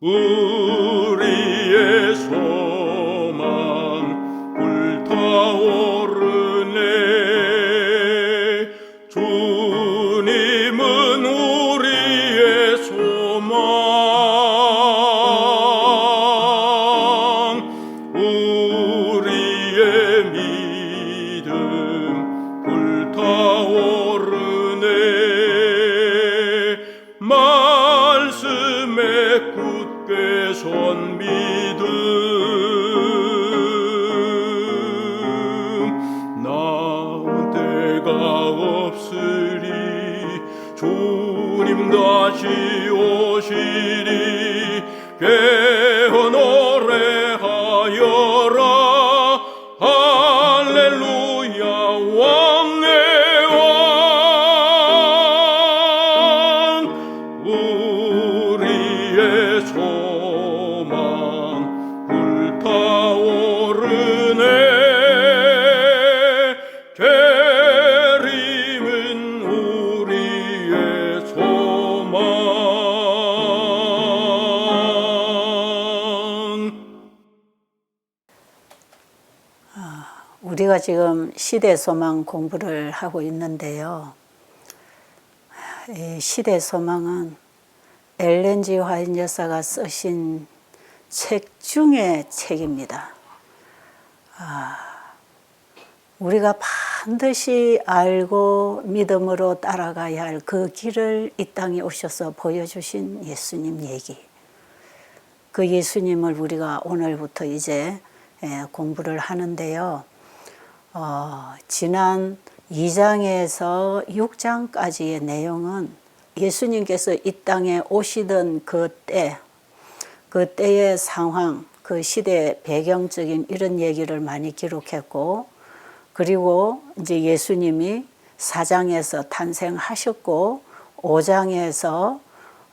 우리의 소망 불타오르네. 주님은 우리의 소망, 우리의 믿음 불타오르네. 말씀에 굳게 선 믿음, 나은 때가 없으리. 주님 다시 오시리. 깨어 노래하여라. 할렐루야. 왕의 왕, 우리의 소망 불타오르네. 재림은 우리의 소망. 우리가 지금 시대소망 공부를 하고 있는데요. 이 시대소망은 엘렌 G 화이트 여사가 쓰신 책 중의 책입니다. 우리가 반드시 알고 믿음으로 따라가야 할 그 길을 이 땅에 오셔서 보여주신 예수님 얘기. 그 예수님을 우리가 오늘부터 이제 공부를 하는데요. 지난 2장에서 6장까지의 내용은 예수님께서 이 땅에 오시던 그때의 상황, 그 시대 배경적인 이런 얘기를 많이 기록했고, 그리고 이제 예수님이 4장에서 탄생하셨고 5장에서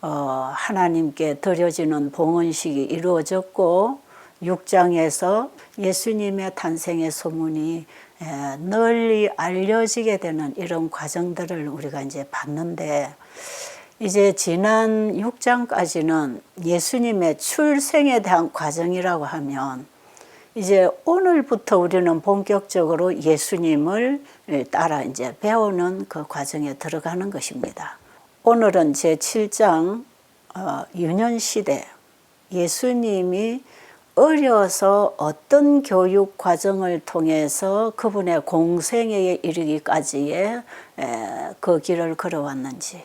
하나님께 드려지는 봉헌식이 이루어졌고 6장에서 예수님의 탄생의 소문이 널리 알려지게 되는 이런 과정들을 우리가 이제 봤는데, 이제 지난 6장까지는 예수님의 출생에 대한 과정이라고 하면, 이제 오늘부터 우리는 본격적으로 예수님을 따라 이제 배우는 그 과정에 들어가는 것입니다. 오늘은 제 7장 유년시대, 예수님이 어려서 어떤 교육 과정을 통해서 그분의 공생애에 이르기까지의 그 길을 걸어왔는지,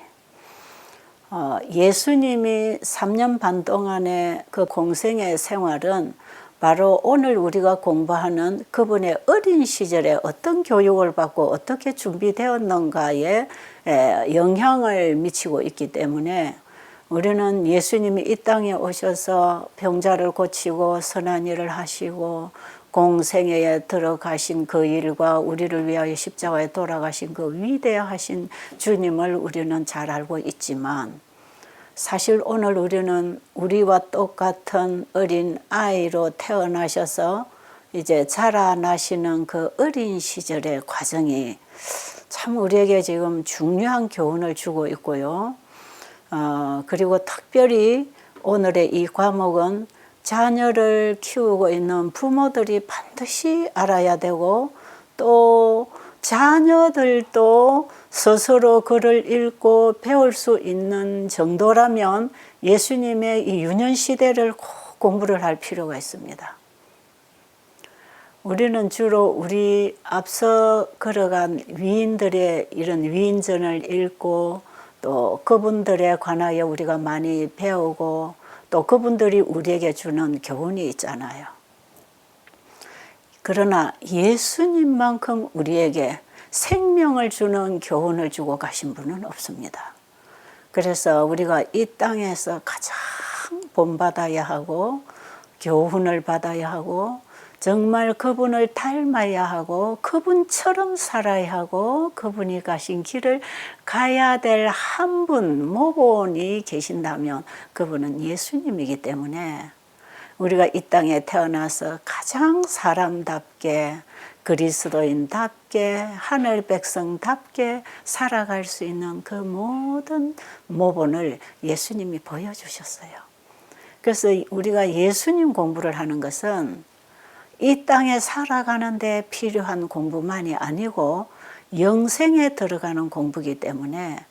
예수님이 3년 반 동안의 그 공생애 생활은 바로 오늘 우리가 공부하는 그분의 어린 시절에 어떤 교육을 받고 어떻게 준비되었는가에 영향을 미치고 있기 때문에, 우리는 예수님이 이 땅에 오셔서 병자를 고치고 선한 일을 하시고 공생애에 들어가신 그 일과 우리를 위하여 십자가에 돌아가신 그 위대하신 주님을 우리는 잘 알고 있지만, 사실 오늘 우리는 우리와 똑같은 어린 아이로 태어나셔서 이제 자라나시는 그 어린 시절의 과정이 참 우리에게 지금 중요한 교훈을 주고 있고요. 그리고 특별히 오늘의 이 과목은 자녀를 키우고 있는 부모들이 반드시 알아야 되고, 또 자녀들도 스스로 글을 읽고 배울 수 있는 정도라면 예수님의 이 유년시대를 꼭 공부를 할 필요가 있습니다. 우리는 주로 우리 앞서 걸어간 위인들의 이런 위인전을 읽고, 또 그분들에 관하여 우리가 많이 배우고, 또 그분들이 우리에게 주는 교훈이 있잖아요. 그러나 예수님만큼 우리에게 생명을 주는 교훈을 주고 가신 분은 없습니다. 그래서 우리가 이 땅에서 가장 본받아야 하고 교훈을 받아야 하고 정말 그분을 닮아야 하고 그분처럼 살아야 하고 그분이 가신 길을 가야 될 한 분, 모본이 계신다면 그분은 예수님이기 때문에 우리가 이 땅에 태어나서 가장 사람답게, 그리스도인답게, 하늘 백성답게 살아갈 수 있는 그 모든 모본을 예수님이 보여주셨어요. 그래서 우리가 예수님 공부를 하는 것은 이 땅에 살아가는 데 필요한 공부만이 아니고 영생에 들어가는 공부이기 때문에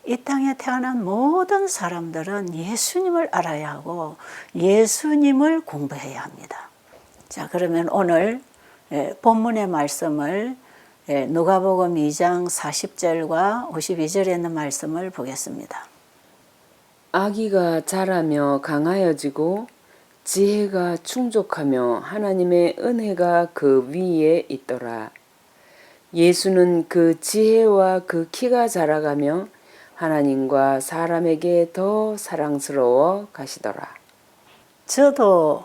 이 땅에 태어난 모든 사람들은 예수님을 알아야 하고 예수님을 공부해야 합니다. 자, 그러면 오늘 본문의 말씀을 누가복음 2장 40절과 52절에 있는 말씀을 보겠습니다. 아기가 자라며 강하여지고 지혜가 충족하며 하나님의 은혜가 그 위에 있더라. 예수는 그 지혜와 그 키가 자라가며 하나님과 사람에게 더 사랑스러워 가시더라. 저도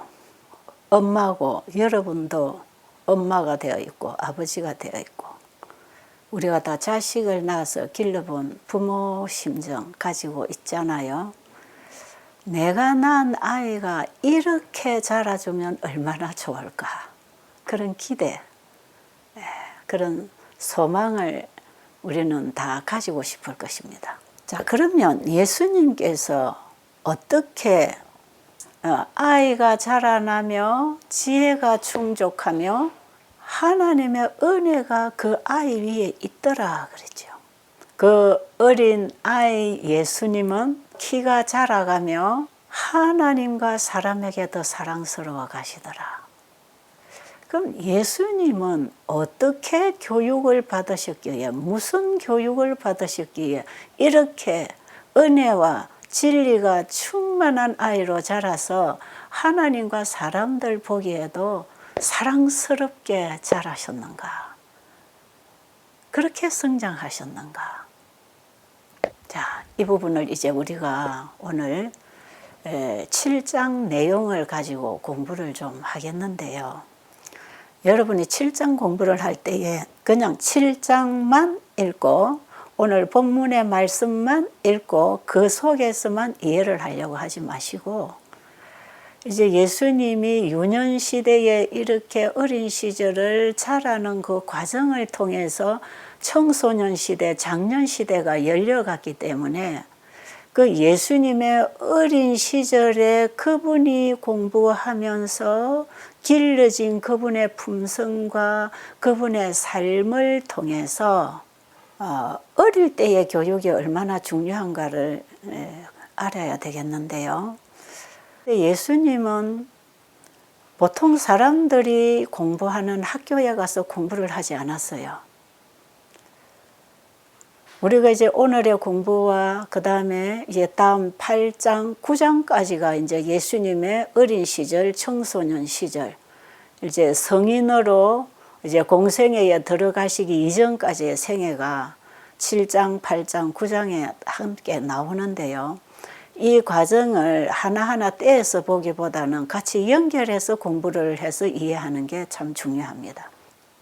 엄마고 여러분도 엄마가 되어 있고 아버지가 되어 있고 우리가 다 자식을 낳아서 길러본 부모 심정 가지고 있잖아요. 내가 낳은 아이가 이렇게 자라주면 얼마나 좋을까. 그런 기대, 그런 소망을 우리는 다 가지고 싶을 것입니다. 자, 그러면 예수님께서 어떻게 아이가 자라나며 지혜가 충족하며 하나님의 은혜가 그 아이 위에 있더라 그랬죠. 그 어린 아이 예수님은 키가 자라가며 하나님과 사람에게 더 사랑스러워 가시더라. 그럼 예수님은 어떻게 교육을 받으셨기에, 무슨 교육을 받으셨기에 이렇게 은혜와 진리가 충만한 아이로 자라서 하나님과 사람들 보기에도 사랑스럽게 자라셨는가? 그렇게 성장하셨는가? 자, 이 부분을 이제 우리가 오늘 7장 내용을 가지고 공부를 좀 하겠는데요. 여러분이 7장 공부를 할 때에 그냥 7장만 읽고 오늘 본문의 말씀만 읽고 그 속에서만 이해를 하려고 하지 마시고 이제 예수님이 유년 시대에 이렇게 어린 시절을 자라는 그 과정을 통해서 청소년 시대, 장년 시대가 열려갔기 때문에 그 예수님의 어린 시절에 그분이 공부하면서 길러진 그분의 품성과 그분의 삶을 통해서 어릴 때의 교육이 얼마나 중요한가를 알아야 되겠는데요. 예수님은 보통 사람들이 공부하는 학교에 가서 공부를 하지 않았어요. 우리가 이제 오늘의 공부와 그 다음에 이제 다음 8장, 9장까지가 이제 예수님의 어린 시절, 청소년 시절, 이제 성인으로 이제 공생애에 들어가시기 이전까지의 생애가 7장, 8장, 9장에 함께 나오는데요. 이 과정을 하나하나 떼어서 보기보다는 같이 연결해서 공부를 해서 이해하는 게 참 중요합니다.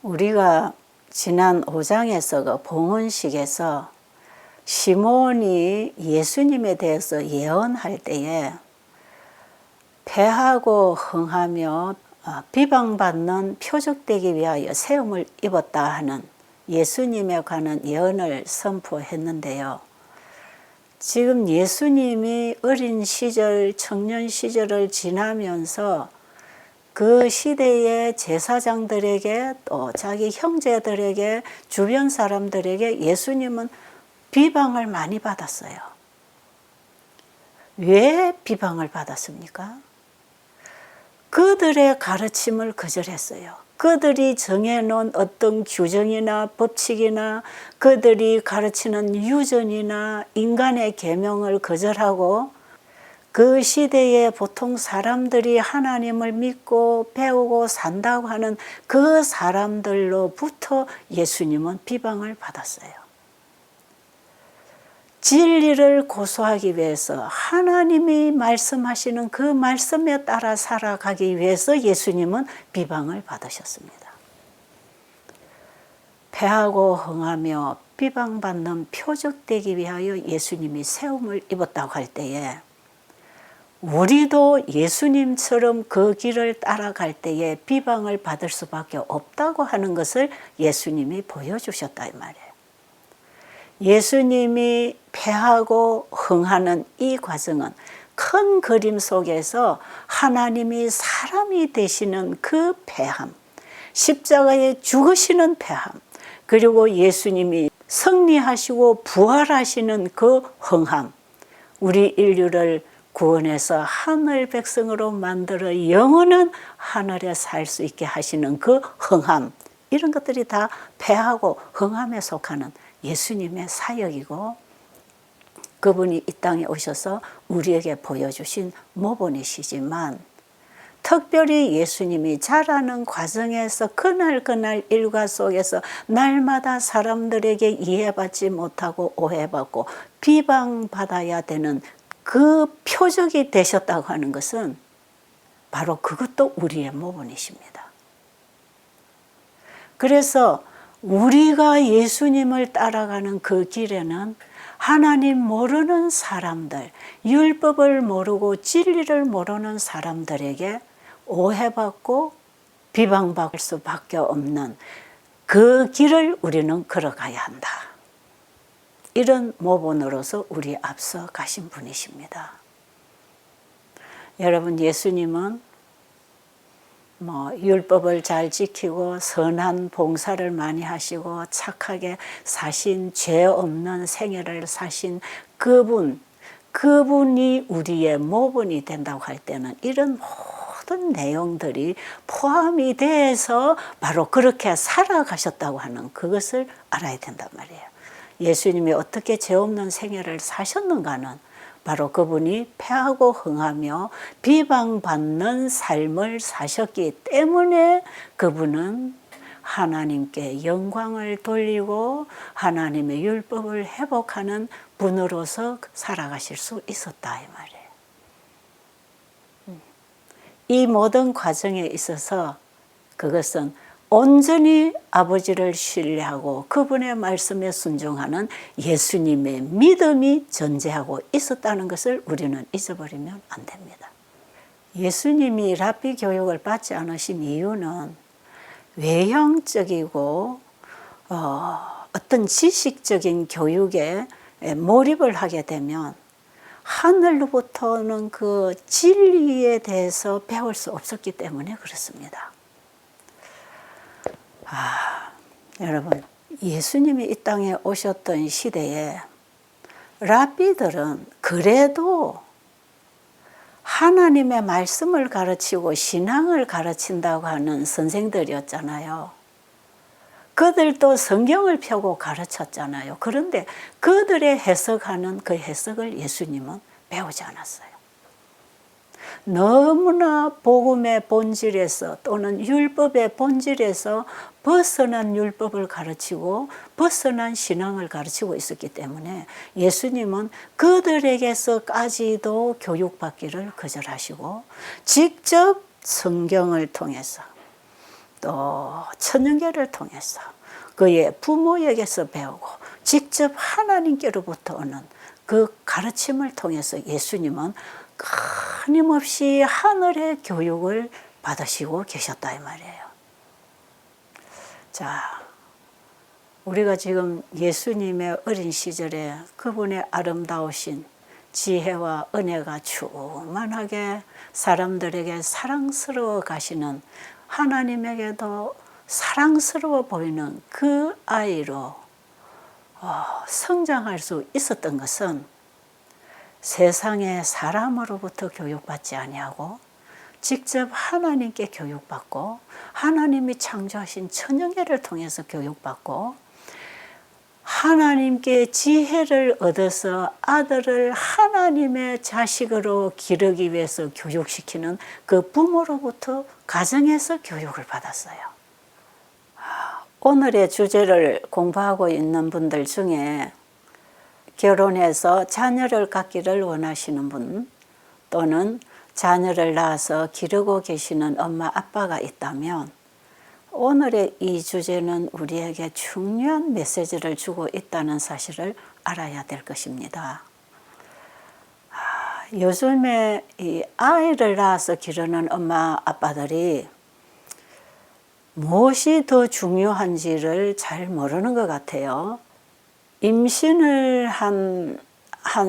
우리가 지난 5장에서 그 봉헌식에서 시몬이 예수님에 대해서 예언할 때에 패하고 흥하며 비방받는 표적되기 위하여 세움을 입었다 하는 예수님에 관한 예언을 선포했는데요. 지금 예수님이 어린 시절, 청년 시절을 지나면서 그 시대의 제사장들에게 또 자기 형제들에게 주변 사람들에게 예수님은 비방을 많이 받았어요. 왜 비방을 받았습니까? 그들의 가르침을 거절했어요. 그들이 정해놓은 어떤 규정이나 법칙이나 그들이 가르치는 유전이나 인간의 계명을 거절하고 그 시대에 보통 사람들이 하나님을 믿고 배우고 산다고 하는 그 사람들로부터 예수님은 비방을 받았어요. 진리를 고수하기 위해서 하나님이 말씀하시는 그 말씀에 따라 살아가기 위해서 예수님은 비방을 받으셨습니다. 패하고 흥하며 비방받는 표적되기 위하여 예수님이 세움을 입었다고 할 때에 우리도 예수님처럼 그 길을 따라갈 때에 비방을 받을 수밖에 없다고 하는 것을 예수님이 보여주셨다 이 말이에요. 예수님이 패하고 흥하는 이 과정은 큰 그림 속에서 하나님이 사람이 되시는 그 패함, 십자가에 죽으시는 패함, 그리고 예수님이 승리하시고 부활하시는 그 흥함, 우리 인류를 구원해서 하늘 백성으로 만들어 영원한 하늘에 살 수 있게 하시는 그 흥함, 이런 것들이 다 패하고 흥함에 속하는 예수님의 사역이고, 그분이 이 땅에 오셔서 우리에게 보여주신 모본이시지만, 특별히 예수님이 자라는 과정에서 그날 일과 속에서 날마다 사람들에게 이해받지 못하고 오해받고 비방받아야 되는 그 표적이 되셨다고 하는 것은 바로 그것도 우리의 모본이십니다. 그래서 우리가 예수님을 따라가는 그 길에는 하나님 모르는 사람들, 율법을 모르고 진리를 모르는 사람들에게 오해받고 비방받을 수밖에 없는 그 길을 우리는 걸어가야 한다. 이런 모본으로서 우리 앞서 가신 분이십니다. 여러분, 예수님은 율법을 잘 지키고 선한 봉사를 많이 하시고 착하게 사신, 죄 없는 생애를 사신 그분이 우리의 모본이 된다고 할 때는 이런 모든 내용들이 포함이 돼서 바로 그렇게 살아가셨다고 하는 그것을 알아야 된단 말이에요. 예수님이 어떻게 죄 없는 생애를 사셨는가는 바로 그분이 패하고 흥하며 비방받는 삶을 사셨기 때문에 그분은 하나님께 영광을 돌리고 하나님의 율법을 회복하는 분으로서 살아가실 수 있었다, 이 말이에요. 이 모든 과정에 있어서 그것은 온전히 아버지를 신뢰하고 그분의 말씀에 순종하는 예수님의 믿음이 존재하고 있었다는 것을 우리는 잊어버리면 안 됩니다. 예수님이 랍비 교육을 받지 않으신 이유는 외형적이고 어떤 지식적인 교육에 몰입을 하게 되면 하늘로부터는 그 진리에 대해서 배울 수 없었기 때문에 그렇습니다. 여러분, 예수님이 이 땅에 오셨던 시대에 랍비들은 그래도 하나님의 말씀을 가르치고 신앙을 가르친다고 하는 선생들이었잖아요. 그들도 성경을 펴고 가르쳤잖아요. 그런데 그들의 해석하는 그 해석을 예수님은 배우지 않았어요. 너무나 복음의 본질에서 또는 율법의 본질에서 벗어난 율법을 가르치고 벗어난 신앙을 가르치고 있었기 때문에 예수님은 그들에게서까지도 교육받기를 거절하시고 직접 성경을 통해서 또 천연계를 통해서 그의 부모에게서 배우고 직접 하나님께로부터 오는 그 가르침을 통해서 예수님은 끊임없이 하늘의 교육을 받으시고 계셨다, 이 말이에요. 자, 우리가 지금 예수님의 어린 시절에 그분의 아름다우신 지혜와 은혜가 충만하게 사람들에게 사랑스러워 가시는, 하나님에게도 사랑스러워 보이는 그 아이로 성장할 수 있었던 것은 세상의 사람으로부터 교육받지 아니하고 직접 하나님께 교육받고 하나님이 창조하신 천연계를 통해서 교육받고 하나님께 지혜를 얻어서 아들을 하나님의 자식으로 기르기 위해서 교육시키는 그 부모로부터 가정에서 교육을 받았어요. 오늘의 주제를 공부하고 있는 분들 중에 결혼해서 자녀를 갖기를 원하시는 분 또는 자녀를 낳아서 기르고 계시는 엄마 아빠가 있다면 오늘의 이 주제는 우리에게 중요한 메시지를 주고 있다는 사실을 알아야 될 것입니다. 요즘에 이 아이를 낳아서 기르는 엄마 아빠들이 무엇이 더 중요한지를 잘 모르는 것 같아요. 임신을 한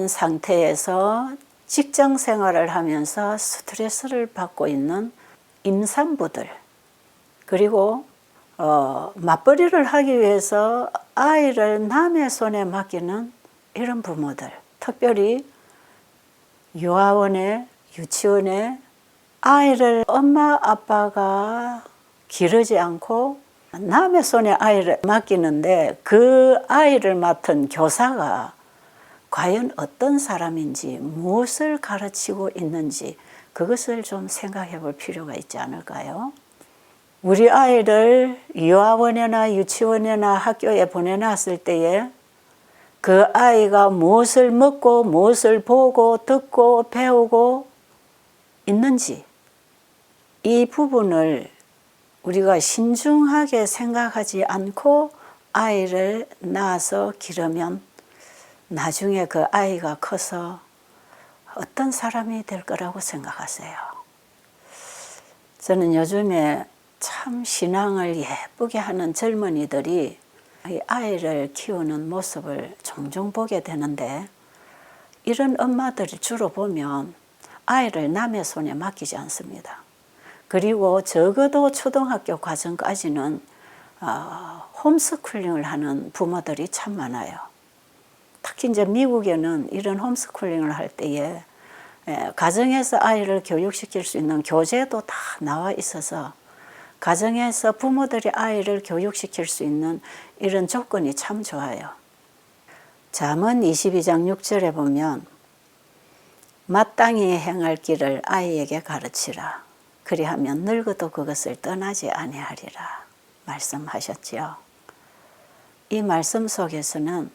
상태에서 직장 생활을 하면서 스트레스를 받고 있는 임산부들, 그리고 맞벌이를 하기 위해서 아이를 남의 손에 맡기는 이런 부모들, 특별히 유아원에, 유치원에 아이를 엄마 아빠가 기르지 않고 남의 손에 아이를 맡기는데 그 아이를 맡은 교사가 과연 어떤 사람인지, 무엇을 가르치고 있는지 그것을 좀 생각해 볼 필요가 있지 않을까요? 우리 아이를 유아원이나 유치원이나 학교에 보내놨을 때에 그 아이가 무엇을 먹고 무엇을 보고 듣고 배우고 있는지, 이 부분을 우리가 신중하게 생각하지 않고 아이를 낳아서 기르면 나중에 그 아이가 커서 어떤 사람이 될 거라고 생각하세요? 저는 요즘에 참 신앙을 예쁘게 하는 젊은이들이 아이를 키우는 모습을 종종 보게 되는데, 이런 엄마들을 주로 보면 아이를 남의 손에 맡기지 않습니다. 그리고 적어도 초등학교 과정까지는 홈스쿨링을 하는 부모들이 참 많아요. 특히 이제 미국에는 이런 홈스쿨링을 할 때에 가정에서 아이를 교육시킬 수 있는 교재도 다 나와 있어서 가정에서 부모들이 아이를 교육시킬 수 있는 이런 조건이 참 좋아요. 잠언 22장 6절에 보면 마땅히 행할 길을 아이에게 가르치라. 그리하면 늙어도 그것을 떠나지 아니하리라 말씀하셨지요. 이 말씀 속에서는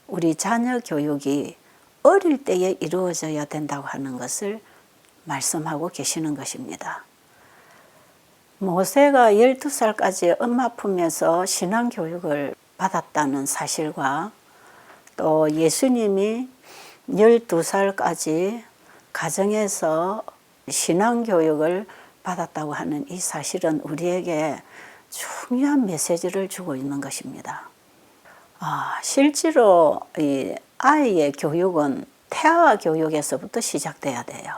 우리 자녀 교육이 어릴 때에 이루어져야 된다고 하는 것을 말씀하고 계시는 것입니다. 모세가 12살까지 엄마 품에서 신앙교육을 받았다는 사실과 또 예수님이 12살까지 가정에서 신앙교육을 받았다고 하는 이 사실은 우리에게 중요한 메시지를 주고 있는 것입니다. 실제로 이 아이의 교육은 태아 교육에서부터 시작돼야 돼요.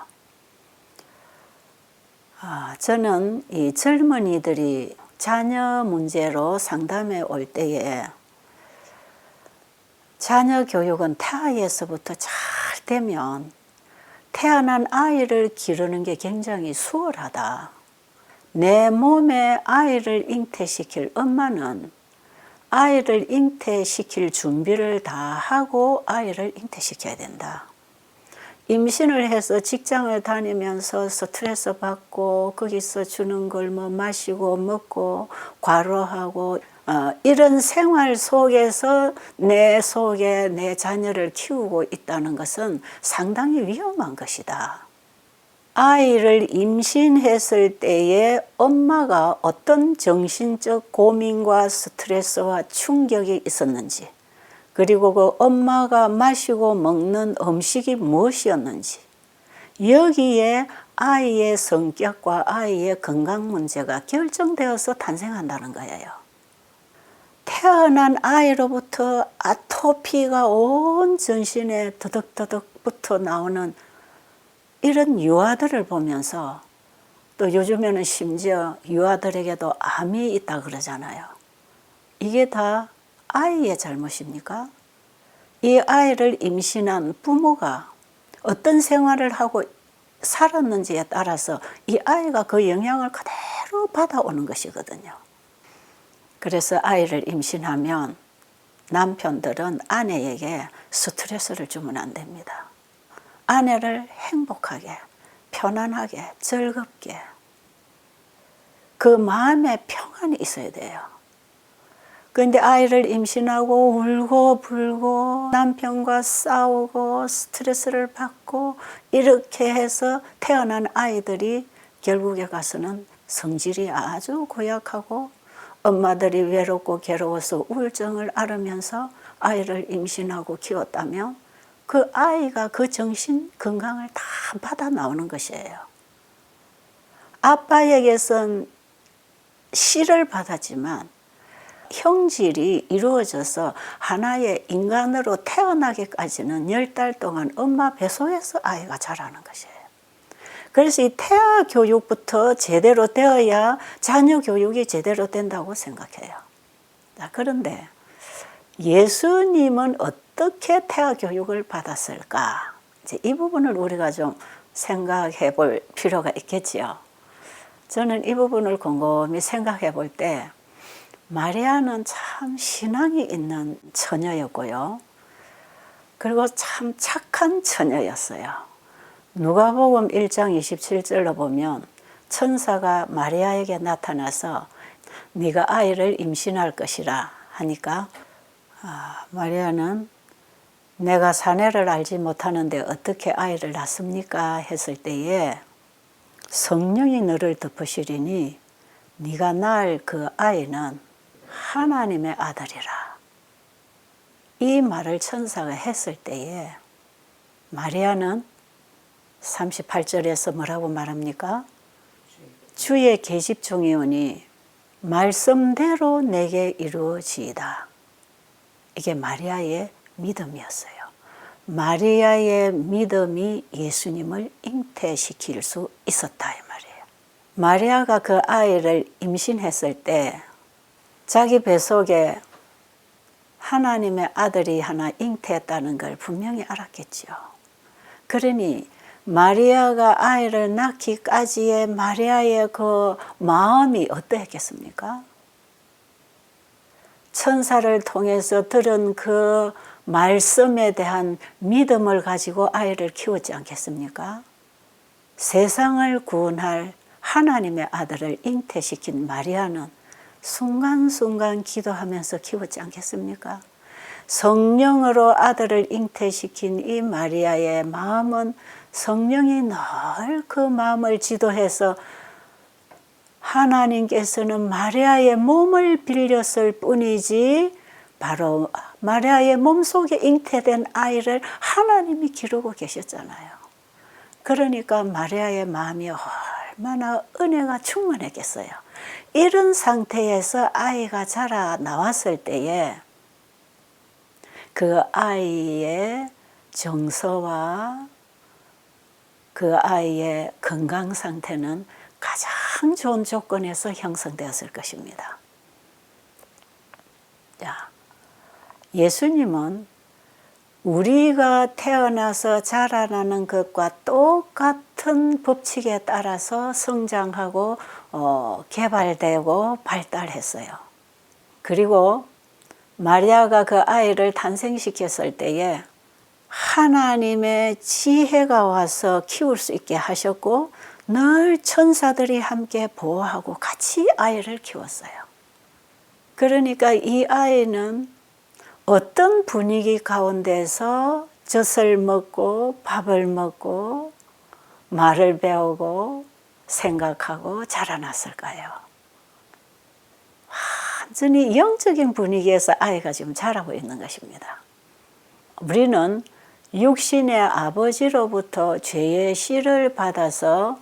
저는 이 젊은이들이 자녀 문제로 상담에 올 때에 자녀 교육은 태아에서부터 잘 되면 태어난 아이를 기르는 게 굉장히 수월하다. 내 몸에 아이를 잉태시킬 엄마는 아이를 잉태시킬 준비를 다 하고 아이를 잉태시켜야 된다. 임신을 해서 직장을 다니면서 스트레스 받고 거기서 주는 걸 뭐 마시고 먹고 과로하고 이런 생활 속에서 내 속에 내 자녀를 키우고 있다는 것은 상당히 위험한 것이다. 아이를 임신했을 때에 엄마가 어떤 정신적 고민과 스트레스와 충격이 있었는지, 그리고 그 엄마가 마시고 먹는 음식이 무엇이었는지, 여기에 아이의 성격과 아이의 건강 문제가 결정되어서 탄생한다는 거예요. 태어난 아이로부터 아토피가 온 전신에 더덕더덕 붙어 나오는 이런 유아들을 보면서, 또 요즘에는 심지어 유아들에게도 암이 있다 그러잖아요. 이게 다 아이의 잘못입니까? 이 아이를 임신한 부모가 어떤 생활을 하고 살았는지에 따라서 이 아이가 그 영향을 그대로 받아오는 것이거든요. 그래서 아이를 임신하면 남편들은 아내에게 스트레스를 주면 안 됩니다. 아내를 행복하게, 편안하게, 즐겁게, 그 마음에 평안이 있어야 돼요. 그런데 아이를 임신하고 울고 불고 남편과 싸우고 스트레스를 받고 이렇게 해서 태어난 아이들이 결국에 가서는 성질이 아주 고약하고 엄마들이 외롭고 괴로워서 우울증을 앓으면서 아이를 임신하고 키웠다면 그 아이가 그 정신 건강을 다 받아 나오는 것이에요. 아빠에게선 씨를 받았지만 형질이 이루어져서 하나의 인간으로 태어나기까지는 10달 동안 엄마 뱃속에서 아이가 자라는 것이에요. 그래서 이 태아 교육부터 제대로 되어야 자녀 교육이 제대로 된다고 생각해요. 자, 그런데 예수님은 어떻게 태아 교육을 받았을까? 이제 이 부분을 우리가 좀 생각해 볼 필요가 있겠지요. 저는 이 부분을 곰곰이 생각해 볼 때 마리아는 참 신앙이 있는 처녀였고요. 그리고 참 착한 처녀였어요. 누가복음 1장 27절로 보면 천사가 마리아에게 나타나서 네가 아이를 임신할 것이라 하니까 마리아는 내가 사내를 알지 못하는데 어떻게 아이를 낳습니까? 했을 때에 성령이 너를 덮으시리니 네가 낳을 그 아이는 하나님의 아들이라. 이 말을 천사가 했을 때에 마리아는 38절에서 뭐라고 말합니까? 주의 계집 종이오니 말씀대로 내게 이루어지이다. 이게 마리아의 믿음이었어요. 마리아의 믿음이 예수님을 잉태시킬 수 있었다 이 말이에요. 마리아가 그 아이를 임신했을 때 자기 뱃속에 하나님의 아들이 하나 잉태했다는 걸 분명히 알았겠죠. 그러니 마리아가 아이를 낳기까지의 마리아의 그 마음이 어떠했겠습니까? 천사를 통해서 들은 그 말씀에 대한 믿음을 가지고 아이를 키웠지 않겠습니까? 세상을 구원할 하나님의 아들을 잉태시킨 마리아는 순간순간 기도하면서 키웠지 않겠습니까? 성령으로 아들을 잉태시킨 이 마리아의 마음은 성령이 늘 그 마음을 지도해서 하나님께서는 마리아의 몸을 빌렸을 뿐이지 바로 마리아의 몸속에 잉태된 아이를 하나님이 기르고 계셨잖아요. 그러니까 마리아의 마음이 얼마나 은혜가 충만했겠어요. 이런 상태에서 아이가 자라 나왔을 때에 그 아이의 정서와 그 아이의 건강 상태는 가장 좋은 조건에서 형성되었을 것입니다. 자, 예수님은 우리가 태어나서 자라나는 것과 똑같은 법칙에 따라서 성장하고 개발되고 발달했어요. 그리고 마리아가 그 아이를 탄생시켰을 때에 하나님의 지혜가 와서 키울 수 있게 하셨고 늘 천사들이 함께 보호하고 같이 아이를 키웠어요. 그러니까 이 아이는 어떤 분위기 가운데서 젖을 먹고 밥을 먹고 말을 배우고 생각하고 자라났을까요? 완전히 영적인 분위기에서 아이가 지금 자라고 있는 것입니다. 우리는 육신의 아버지로부터 죄의 씨를 받아서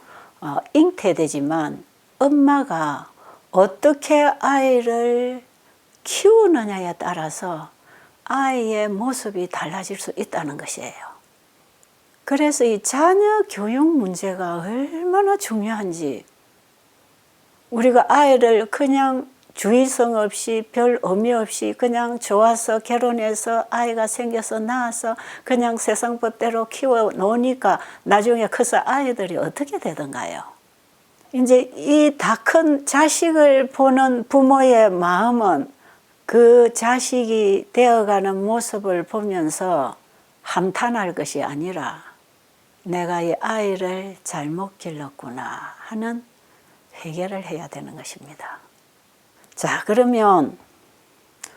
잉태되지만 엄마가 어떻게 아이를 키우느냐에 따라서 아이의 모습이 달라질 수 있다는 것이에요. 그래서 이 자녀 교육 문제가 얼마나 중요한지 우리가 아이를 그냥 주의성 없이 별 의미 없이 그냥 좋아서 결혼해서 아이가 생겨서 낳아서 그냥 세상 법대로 키워 놓으니까 나중에 커서 아이들이 어떻게 되던가요? 이제 이 다 큰 자식을 보는 부모의 마음은 그 자식이 되어가는 모습을 보면서 감탄할 것이 아니라 내가 이 아이를 잘못 길렀구나 하는 회개를 해야 되는 것입니다. 자, 그러면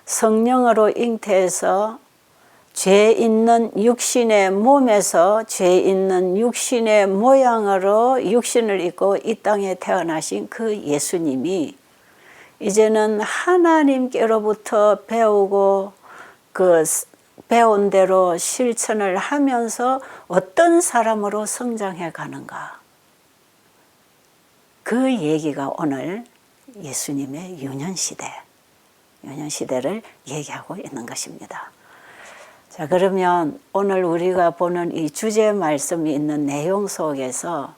성령으로 잉태해서 죄 있는 육신의 몸에서 죄 있는 육신의 모양으로 육신을 입고 이 땅에 태어나신 그 예수님이 이제는 하나님께로부터 배우고 그 배운 대로 실천을 하면서 어떤 사람으로 성장해 가는가. 그 얘기가 오늘 예수님의 유년시대, 유년시대를 얘기하고 있는 것입니다. 자, 그러면 오늘 우리가 보는 이 주제 말씀이 있는 내용 속에서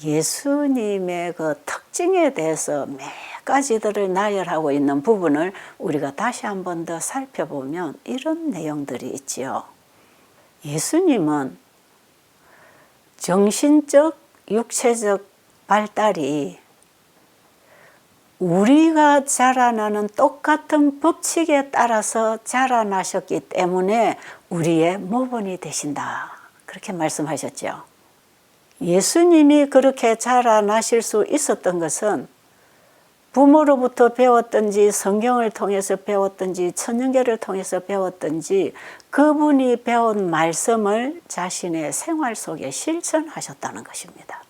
예수님의 그 특징에 대해서 몇 가지들을 나열하고 있는 부분을 우리가 다시 한 번 더 살펴보면 이런 내용들이 있지요. 예수님은 정신적, 육체적 발달이 우리가 자라나는 똑같은 법칙에 따라서 자라나셨기 때문에 우리의 모본이 되신다. 그렇게 말씀하셨죠. 예수님이 그렇게 자라나실 수 있었던 것은 부모로부터 배웠든지 성경을 통해서 배웠든지 천연계를 통해서 배웠든지 그분이 배운 말씀을 자신의 생활 속에 실천하셨다는 것입니다.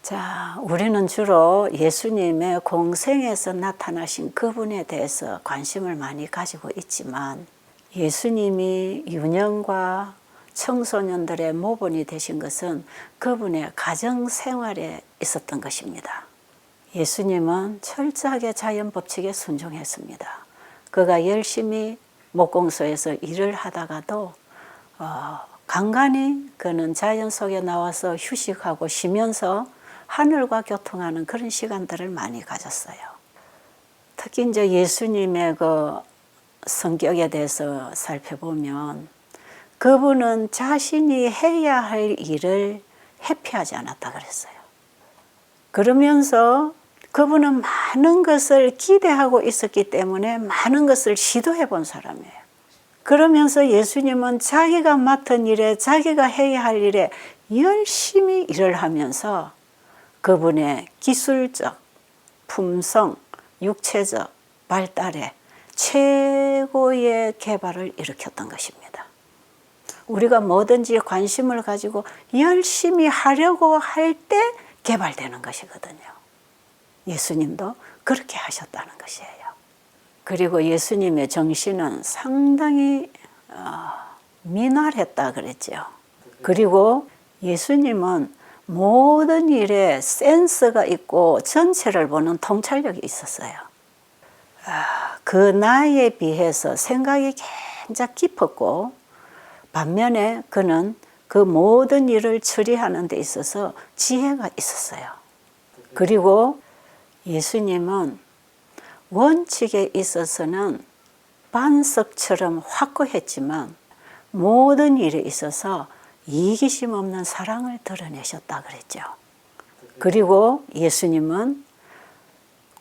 자, 우리는 주로 예수님의 공생에서 나타나신 그분에 대해서 관심을 많이 가지고 있지만 예수님이 유년과 청소년들의 모본이 되신 것은 그분의 가정 생활에 있었던 것입니다. 예수님은 철저하게 자연 법칙에 순종했습니다. 그가 열심히 목공소에서 일을 하다가도 간간히 그는 자연 속에 나와서 휴식하고 쉬면서 하늘과 교통하는 그런 시간들을 많이 가졌어요. 특히 이제 예수님의 그 성격에 대해서 살펴보면 그분은 자신이 해야 할 일을 회피하지 않았다 그랬어요. 그러면서 그분은 많은 것을 기대하고 있었기 때문에 많은 것을 시도해 본 사람이에요. 그러면서 예수님은 자기가 맡은 일에 자기가 해야 할 일에 열심히 일을 하면서 그분의 기술적, 품성, 육체적 발달에 최고의 개발을 일으켰던 것입니다. 우리가 뭐든지 관심을 가지고 열심히 하려고 할 때 개발되는 것이거든요. 예수님도 그렇게 하셨다는 것이에요. 그리고 예수님의 정신은 상당히 민활했다 그랬죠. 그리고 예수님은 모든 일에 센스가 있고 전체를 보는 통찰력이 있었어요. 그 나이에 비해서 생각이 굉장히 깊었고 반면에 그는 그 모든 일을 처리하는 데 있어서 지혜가 있었어요. 그리고 예수님은 원칙에 있어서는 반석처럼 확고했지만 모든 일에 있어서 이기심 없는 사랑을 드러내셨다 그랬죠. 그리고 예수님은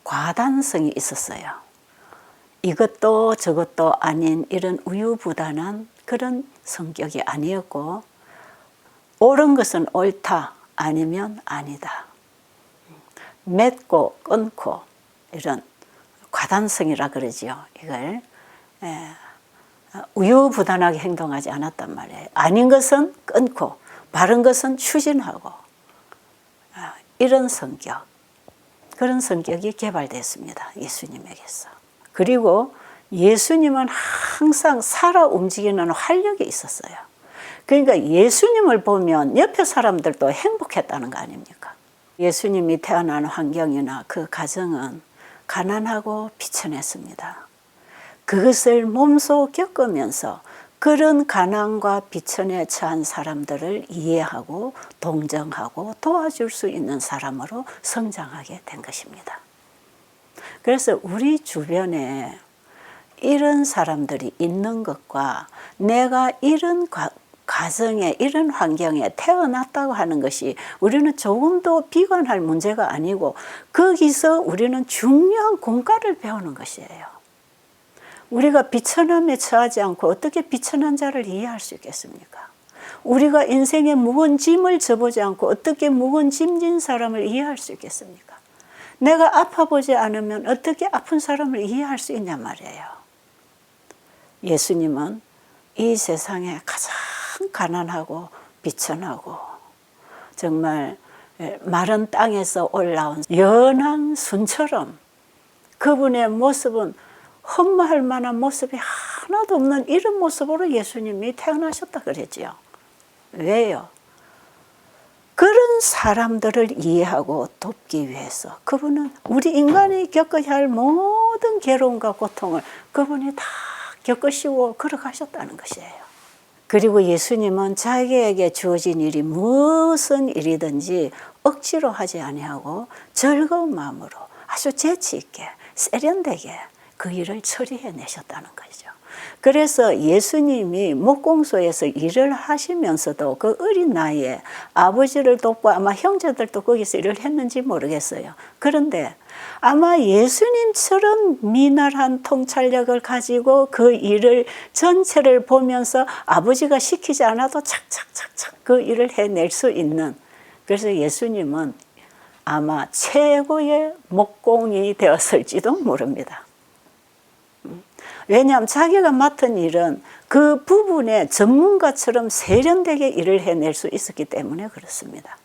과단성이 있었어요. 이것도 저것도 아닌 이런 우유부단한 그런 성격이 아니었고 옳은 것은 옳다 아니면 아니다. 맺고 끊고 이런 과단성이라 그러지요. 이걸 우유부단하게 행동하지 않았단 말이에요. 아닌 것은 끊고 바른 것은 추진하고 이런 성격, 그런 성격이 개발됐습니다. 예수님에게서. 그리고 예수님은 항상 살아 움직이는 활력이 있었어요. 그러니까 예수님을 보면 옆에 사람들도 행복했다는 거 아닙니까? 예수님이 태어난 환경이나 그 가정은 가난하고 비천했습니다. 그것을 몸소 겪으면서 그런 가난과 비천에 처한 사람들을 이해하고 동정하고 도와줄 수 있는 사람으로 성장하게 된 것입니다. 그래서 우리 주변에 이런 사람들이 있는 것과 내가 이런 가정에 이런 환경에 태어났다고 하는 것이 우리는 조금도 비관할 문제가 아니고 거기서 우리는 중요한 공과를 배우는 것이에요. 우리가 비천함에 처하지 않고 어떻게 비천한 자를 이해할 수 있겠습니까? 우리가 인생에 무거운 짐을 져보지 않고 어떻게 무거운 짐 진 사람을 이해할 수 있겠습니까? 내가 아파보지 않으면 어떻게 아픈 사람을 이해할 수 있냐 말이에요. 예수님은 이 세상에 가장 가난하고 비천하고 정말 마른 땅에서 올라온 연한 순처럼 그분의 모습은 흠모할 만한 모습이 하나도 없는 이런 모습으로 예수님이 태어나셨다 그랬지요. 왜요? 그런 사람들을 이해하고 돕기 위해서 그분은 우리 인간이 겪어야 할 모든 모든 괴로움과 고통을 그분이 다 겪으시고 걸어가셨다는 것이에요. 그리고 예수님은 자기에게 주어진 일이 무슨 일이든지 억지로 하지 아니하고 즐거운 마음으로 아주 재치 있게 세련되게 그 일을 처리해내셨다는 거죠. 그래서 예수님이 목공소에서 일을 하시면서도 그 어린 나이에 아버지를 돕고 아마 형제들도 거기서 일을 했는지 모르겠어요. 그런데 아마 예수님처럼 미날한 통찰력을 가지고 그 일을 전체를 보면서 아버지가 시키지 않아도 착착착착 그 일을 해낼 수 있는, 그래서 예수님은 아마 최고의 목공이 되었을지도 모릅니다. 왜냐하면 자기가 맡은 일은 그 부분에 전문가처럼 세련되게 일을 해낼 수 있었기 때문에 그렇습니다.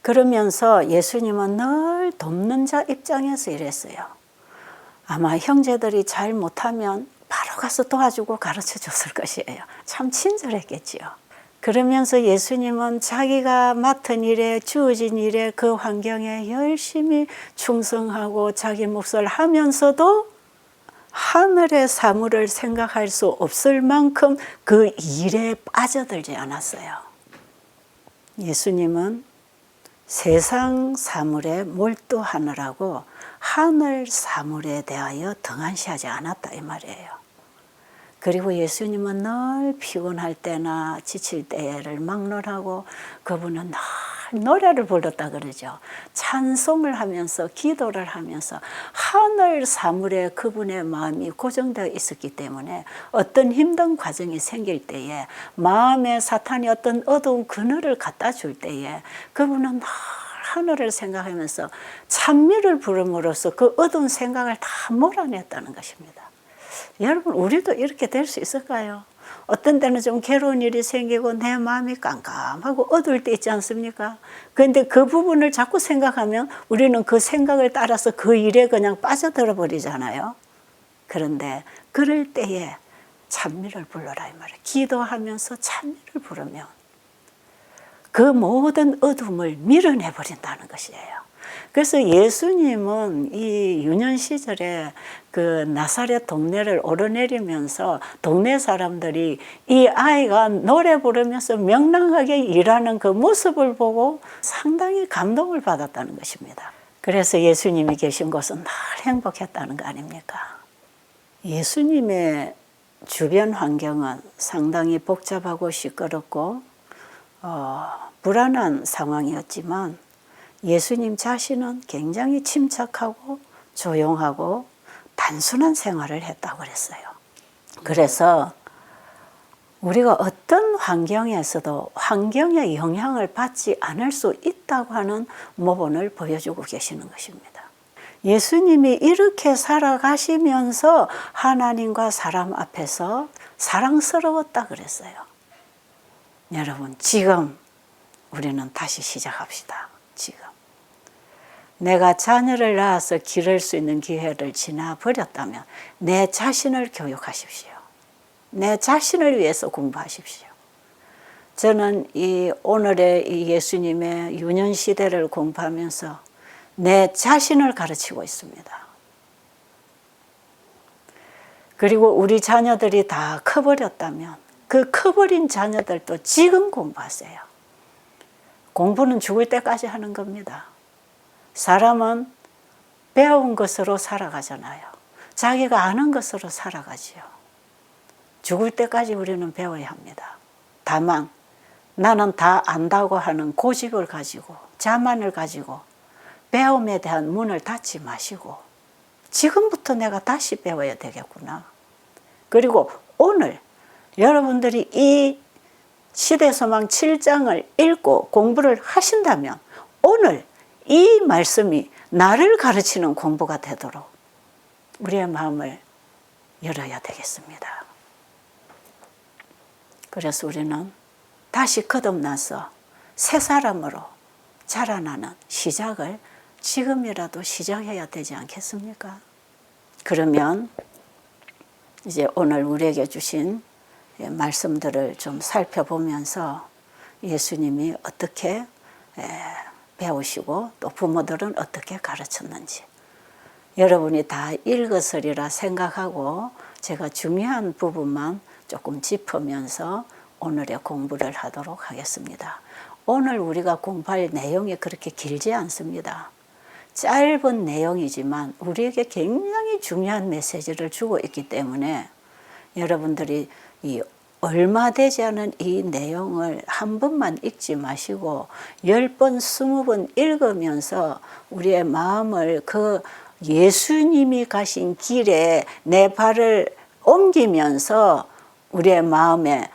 그러면서 예수님은 늘 돕는 자 입장에서 일했어요. 아마 형제들이 잘 못하면 바로 가서 도와주고 가르쳐 줬을 것이에요. 참 친절했겠지요. 그러면서 예수님은 자기가 맡은 일에, 주어진 일에, 그 환경에 열심히 충성하고 자기 몫을 하면서도 하늘의 사물을 생각할 수 없을 만큼 그 일에 빠져들지 않았어요. 예수님은 세상 사물에 몰두하느라고 하늘 사물에 대하여 등한시하지 않았다 이 말이에요. 그리고 예수님은 늘 피곤할 때나 지칠 때를 막론하고 그분은 늘 노래를 불렀다 그러죠. 찬송을 하면서 기도를 하면서 하늘 사물에 그분의 마음이 고정되어 있었기 때문에 어떤 힘든 과정이 생길 때에 마음에 사탄이 어떤 어두운 그늘을 갖다 줄 때에 그분은 늘 하늘을 생각하면서 찬미를 부름으로써 그 어두운 생각을 다 몰아냈다는 것입니다. 여러분, 우리도 이렇게 될 수 있을까요? 어떤 때는 좀 괴로운 일이 생기고 내 마음이 깜깜하고 어두울 때 있지 않습니까? 그런데 그 부분을 자꾸 생각하면 우리는 그 생각을 따라서 그 일에 그냥 빠져들어 버리잖아요. 그런데 그럴 때에 찬미를 불러라 이 말이에요. 기도하면서 찬미를 부르면 그 모든 어둠을 밀어내 버린다는 것이에요. 그래서 예수님은 이 유년 시절에 그 나사렛 동네를 오르내리면서 동네 사람들이 이 아이가 노래 부르면서 명랑하게 일하는 그 모습을 보고 상당히 감동을 받았다는 것입니다. 그래서 예수님이 계신 곳은 늘 행복했다는 거 아닙니까? 예수님의 주변 환경은 상당히 복잡하고 시끄럽고 불안한 상황이었지만 예수님 자신은 굉장히 침착하고 조용하고 단순한 생활을 했다고 그랬어요. 그래서 우리가 어떤 환경에서도 환경의 영향을 받지 않을 수 있다고 하는 모본을 보여주고 계시는 것입니다. 예수님이 이렇게 살아가시면서 하나님과 사람 앞에서 사랑스러웠다 그랬어요. 여러분, 지금 우리는 다시 시작합시다. 지금 내가 자녀를 낳아서 기를 수 있는 기회를 지나버렸다면 내 자신을 교육하십시오. 내 자신을 위해서 공부하십시오. 저는 이 오늘의 이 예수님의 유년 시대를 공부하면서 내 자신을 가르치고 있습니다. 그리고 우리 자녀들이 다 커버렸다면 그 커버린 자녀들도 지금 공부하세요. 공부는 죽을 때까지 하는 겁니다. 사람은 배운 것으로 살아가잖아요. 자기가 아는 것으로 살아가지요. 죽을 때까지 우리는 배워야 합니다. 다만 나는 다 안다고 하는 고집을 가지고 자만을 가지고 배움에 대한 문을 닫지 마시고 지금부터 내가 다시 배워야 되겠구나. 그리고 오늘 여러분들이 이 시대소망 7장을 읽고 공부를 하신다면 오늘 이 말씀이 나를 가르치는 공부가 되도록 우리의 마음을 열어야 되겠습니다. 그래서 우리는 다시 거듭나서 새 사람으로 자라나는 시작을 지금이라도 시작해야 되지 않겠습니까? 그러면 이제 오늘 우리에게 주신 말씀들을 좀 살펴보면서 예수님이 어떻게 배우시고 또 부모들은 어떻게 가르쳤는지 여러분이 다 읽었으리라 생각하고 제가 중요한 부분만 조금 짚으면서 오늘의 공부를 하도록 하겠습니다. 오늘 우리가 공부할 내용이 그렇게 길지 않습니다. 짧은 내용이지만 우리에게 굉장히 중요한 메시지를 주고 있기 때문에 여러분들이 이 얼마 되지 않은 이 내용을 한 번만 읽지 마시고 10번, 20번 읽으면서 우리의 마음을 그 예수님이 가신 길에 내 발을 옮기면서 우리의 마음에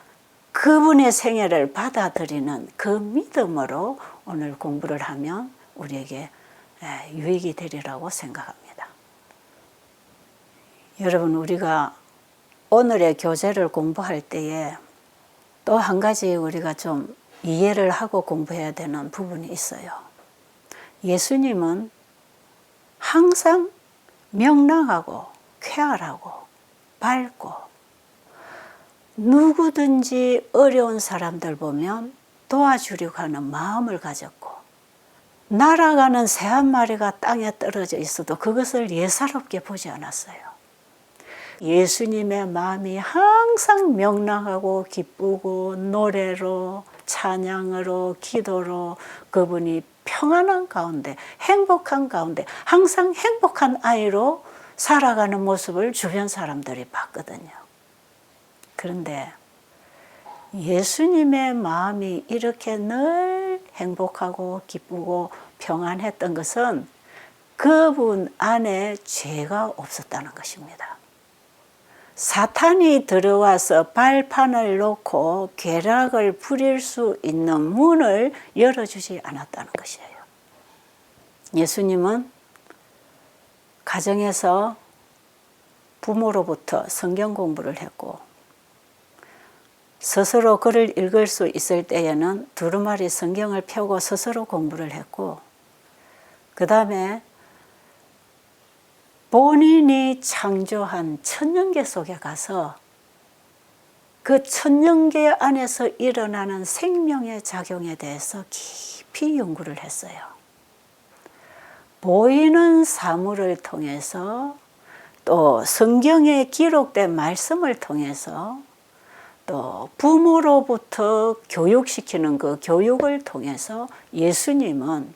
그분의 생애를 받아들이는 그 믿음으로 오늘 공부를 하면 우리에게 유익이 되리라고 생각합니다. 여러분, 우리가 오늘의 교재를 공부할 때에 또 한 가지 우리가 좀 이해를 하고 공부해야 되는 부분이 있어요. 예수님은 항상 명랑하고 쾌활하고 밝고 누구든지 어려운 사람들 보면 도와주려고 하는 마음을 가졌고 날아가는 새 한 마리가 땅에 떨어져 있어도 그것을 예사롭게 보지 않았어요. 예수님의 마음이 항상 명랑하고 기쁘고 노래로 찬양으로 기도로 그분이 평안한 가운데 행복한 가운데 항상 행복한 아이로 살아가는 모습을 주변 사람들이 봤거든요. 그런데 예수님의 마음이 이렇게 늘 행복하고 기쁘고 평안했던 것은 그분 안에 죄가 없었다는 것입니다. 사탄이 들어와서 발판을 놓고 괴락을 부릴 수 있는 문을 열어주지 않았다는 것이에요. 예수님은 가정에서 부모로부터 성경 공부를 했고 스스로 글을 읽을 수 있을 때에는 두루마리 성경을 펴고 스스로 공부를 했고 그 다음에 본인이 창조한 천년계 속에 가서 그 천년계 안에서 일어나는 생명의 작용에 대해서 깊이 연구를 했어요. 보이는 사물을 통해서 또 성경에 기록된 말씀을 통해서 또 부모로부터 교육시키는 그 교육을 통해서 예수님은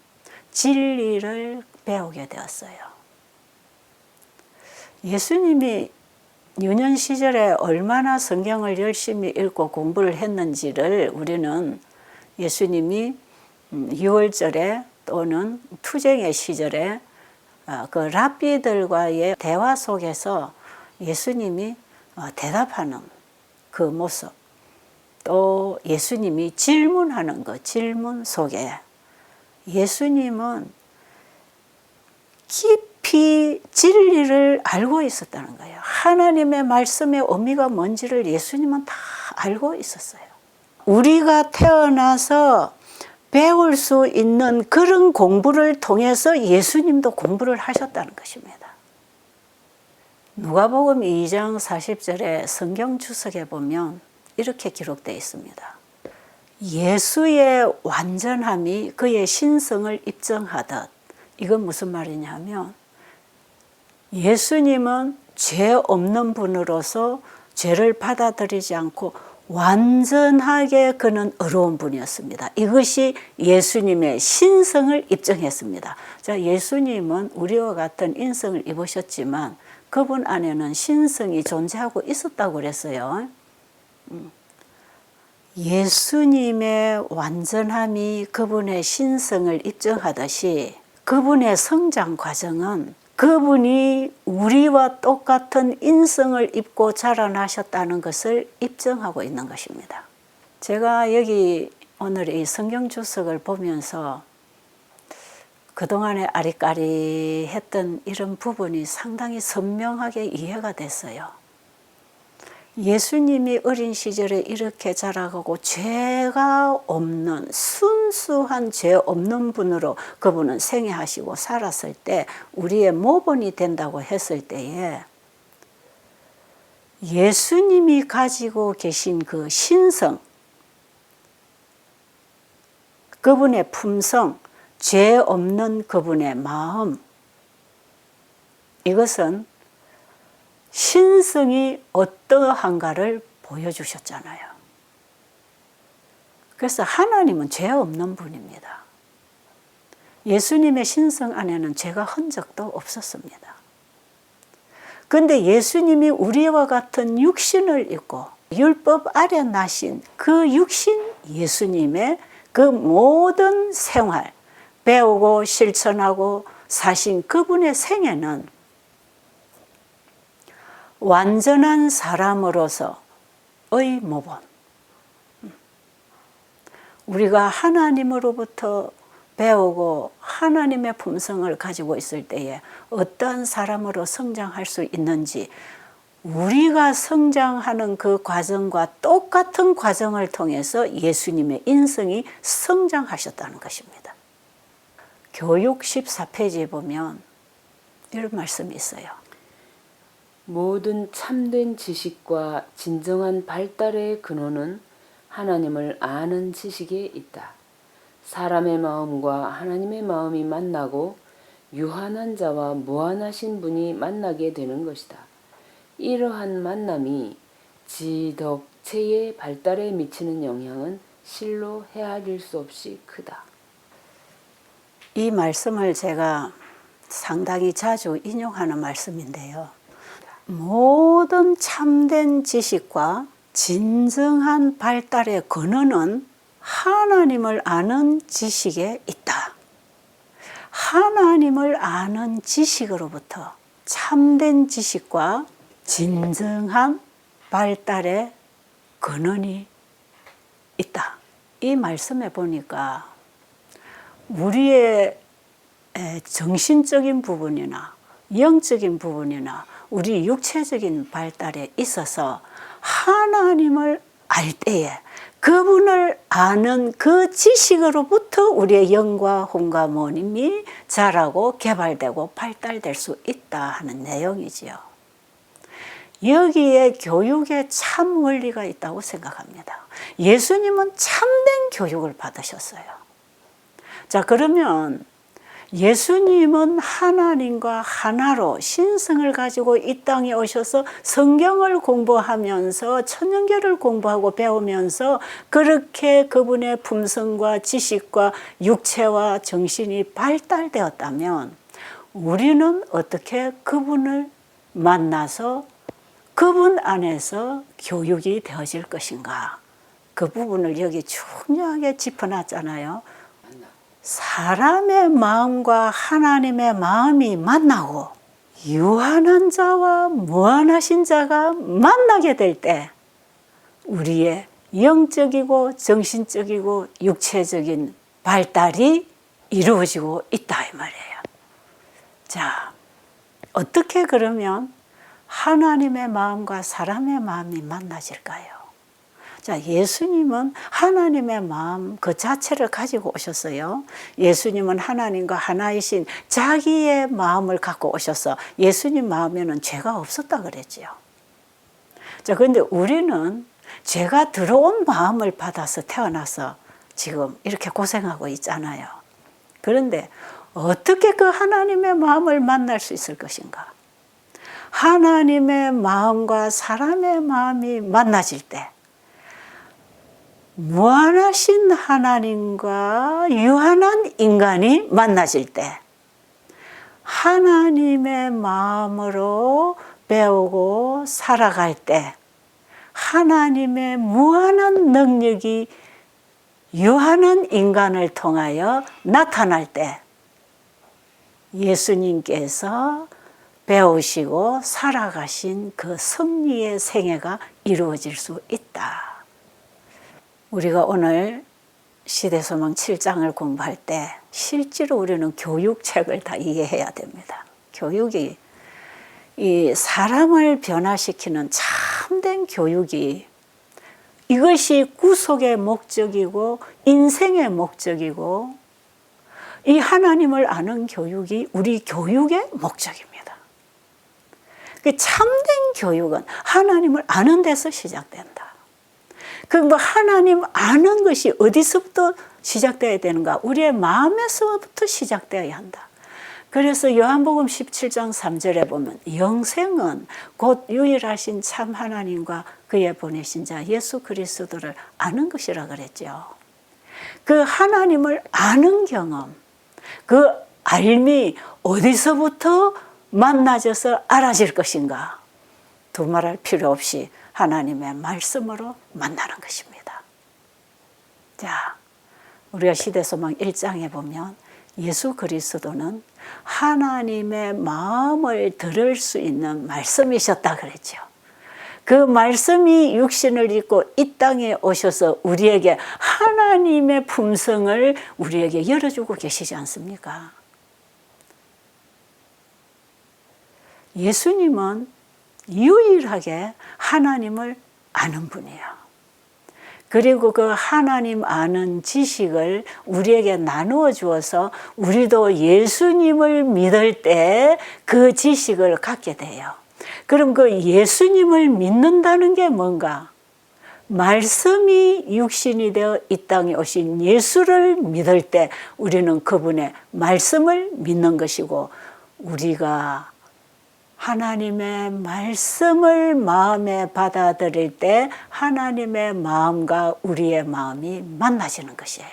진리를 배우게 되었어요. 예수님이 유년 시절에 얼마나 성경을 열심히 읽고 공부를 했는지를 우리는 예수님이 6월절에 또는 투쟁의 시절에 그 랍비들과의 대화 속에서 예수님이 대답하는 그 모습, 또 예수님이 질문하는 그 질문 속에 예수님은 깊이 진리를 알고 있었다는 거예요. 하나님의 말씀의 의미가 뭔지를 예수님은 다 알고 있었어요. 우리가 태어나서 배울 수 있는 그런 공부를 통해서 예수님도 공부를 하셨다는 것입니다. 누가복음 2장 40절에 성경 주석에 보면 이렇게 기록되어 있습니다. 예수의 완전함이 그의 신성을 입증하듯. 이건 무슨 말이냐면 예수님은 죄 없는 분으로서 죄를 받아들이지 않고 완전하게 그는 의로운 분이었습니다. 이것이 예수님의 신성을 입증했습니다. 자, 예수님은 우리와 같은 인성을 입으셨지만 그분 안에는 신성이 존재하고 있었다고 그랬어요. 예수님의 완전함이 그분의 신성을 입증하듯이 그분의 성장 과정은 그분이 우리와 똑같은 인성을 입고 자라나셨다는 것을 입증하고 있는 것입니다. 제가 여기 오늘 이 성경 주석을 보면서 그동안에 아리까리했던 이런 부분이 상당히 선명하게 이해가 됐어요. 예수님이 어린 시절에 이렇게 자라가고 죄가 없는 순수한 죄 없는 분으로 그분은 생애하시고 살았을 때 우리의 모본이 된다고 했을 때에 예수님이 가지고 계신 그 신성, 그분의 품성, 죄 없는 그분의 마음, 이것은 신성이 어떠한가를 보여주셨잖아요. 그래서 하나님은 죄 없는 분입니다. 예수님의 신성 안에는 죄가 흔적도 없었습니다. 그런데 예수님이 우리와 같은 육신을 입고 율법 아래 나신 그 육신 예수님의 그 모든 생활, 배우고 실천하고 사신 그분의 생애는 완전한 사람으로서의 모범. 우리가 하나님으로부터 배우고 하나님의 품성을 가지고 있을 때에 어떠한 사람으로 성장할 수 있는지 우리가 성장하는 그 과정과 똑같은 과정을 통해서 예수님의 인성이 성장하셨다는 것입니다. 교육 14페이지에 보면 이런 말씀이 있어요. 모든 참된 지식과 진정한 발달의 근원은 하나님을 아는 지식에 있다. 사람의 마음과 하나님의 마음이 만나고 유한한 자와 무한하신 분이 만나게 되는 것이다. 이러한 만남이 지덕체의 발달에 미치는 영향은 실로 헤아릴 수 없이 크다. 이 말씀을 제가 상당히 자주 인용하는 말씀인데요. 모든 참된 지식과 진정한 발달의 근원은 하나님을 아는 지식에 있다. 하나님을 아는 지식으로부터 참된 지식과 진정한 발달의 근원이 있다. 이 말씀에 보니까 우리의 정신적인 부분이나 영적인 부분이나 우리 육체적인 발달에 있어서 하나님을 알 때에 그분을 아는 그 지식으로부터 우리의 영과 혼과 몸이 자라고 개발되고 발달될 수 있다 하는 내용이지요. 여기에 교육에 참 원리가 있다고 생각합니다. 예수님은 참된 교육을 받으셨어요. 자, 그러면 예수님은 하나님과 하나로 신성을 가지고 이 땅에 오셔서 성경을 공부하면서 천연계를 공부하고 배우면서 그렇게 그분의 품성과 지식과 육체와 정신이 발달되었다면 우리는 어떻게 그분을 만나서 그분 안에서 교육이 되어질 것인가? 그 부분을 여기 중요하게 짚어놨잖아요. 사람의 마음과 하나님의 마음이 만나고 유한한 자와 무한하신 자가 만나게 될 때 우리의 영적이고 정신적이고 육체적인 발달이 이루어지고 있다 이 말이에요. 자, 어떻게 그러면 하나님의 마음과 사람의 마음이 만나질까요? 자, 예수님은 하나님의 마음 그 자체를 가지고 오셨어요. 예수님은 하나님과 하나이신 자기의 마음을 갖고 오셔서 예수님 마음에는 죄가 없었다 그랬지요. 자, 그런데 우리는 죄가 들어온 마음을 받아서 태어나서 지금 이렇게 고생하고 있잖아요. 그런데 어떻게 그 하나님의 마음을 만날 수 있을 것인가? 하나님의 마음과 사람의 마음이 만나질 때 무한하신 하나님과 유한한 인간이 만나질 때 하나님의 마음으로 배우고 살아갈 때 하나님의 무한한 능력이 유한한 인간을 통하여 나타날 때 예수님께서 배우시고 살아가신 그 승리의 생애가 이루어질 수 있다. 우리가 오늘 시대소망 7장을 공부할 때 실제로 우리는 교육책을 다 이해해야 됩니다. 교육이 이 사람을 변화시키는 참된 교육이 이것이 구속의 목적이고 인생의 목적이고 이 하나님을 아는 교육이 우리 교육의 목적입니다. 그 참된 교육은 하나님을 아는 데서 시작된다. 그 뭐 하나님 아는 것이 어디서부터 시작되어야 되는가? 우리의 마음에서부터 시작되어야 한다. 그래서 요한복음 17장 3절에 보면 영생은 곧 유일하신 참 하나님과 그의 보내신 자 예수 그리스도를 아는 것이라 그랬죠. 그 하나님을 아는 경험, 그 알미 어디서부터 만나져서 알아질 것인가? 두말할 필요 없이 하나님의 말씀으로 만나는 것입니다. 자, 우리가 시대소망 1장에 보면 예수 그리스도는 하나님의 마음을 들을 수 있는 말씀이셨다 그랬죠. 그 말씀이 육신을 입고 이 땅에 오셔서 우리에게 하나님의 품성을 우리에게 열어주고 계시지 않습니까? 예수님은 유일하게 하나님을 아는 분이에요. 그리고 그 하나님 아는 지식을 우리에게 나누어 주어서 우리도 예수님을 믿을 때 그 지식을 갖게 돼요. 그럼 그 예수님을 믿는다는 게 뭔가? 말씀이 육신이 되어 이 땅에 오신 예수를 믿을 때 우리는 그분의 말씀을 믿는 것이고, 우리가 하나님의 말씀을 마음에 받아들일 때 하나님의 마음과 우리의 마음이 만나지는 것이에요.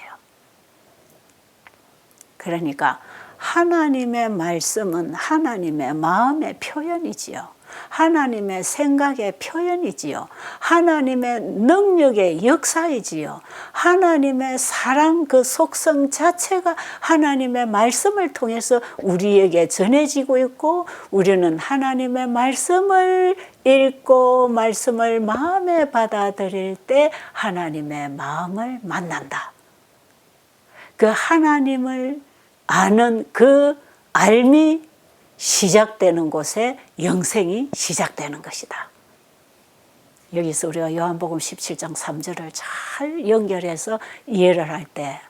그러니까 하나님의 말씀은 하나님의 마음의 표현이지요. 하나님의 생각의 표현이지요. 하나님의 능력의 역사이지요. 하나님의 사랑 그 속성 자체가 하나님의 말씀을 통해서 우리에게 전해지고 있고, 우리는 하나님의 말씀을 읽고 말씀을 마음에 받아들일 때 하나님의 마음을 만난다. 그 하나님을 아는 그 알미 시작되는 곳에 영생이 시작되는 것이다. 여기서 우리가 요한복음 17장 3절을 잘 연결해서 이해를 할 때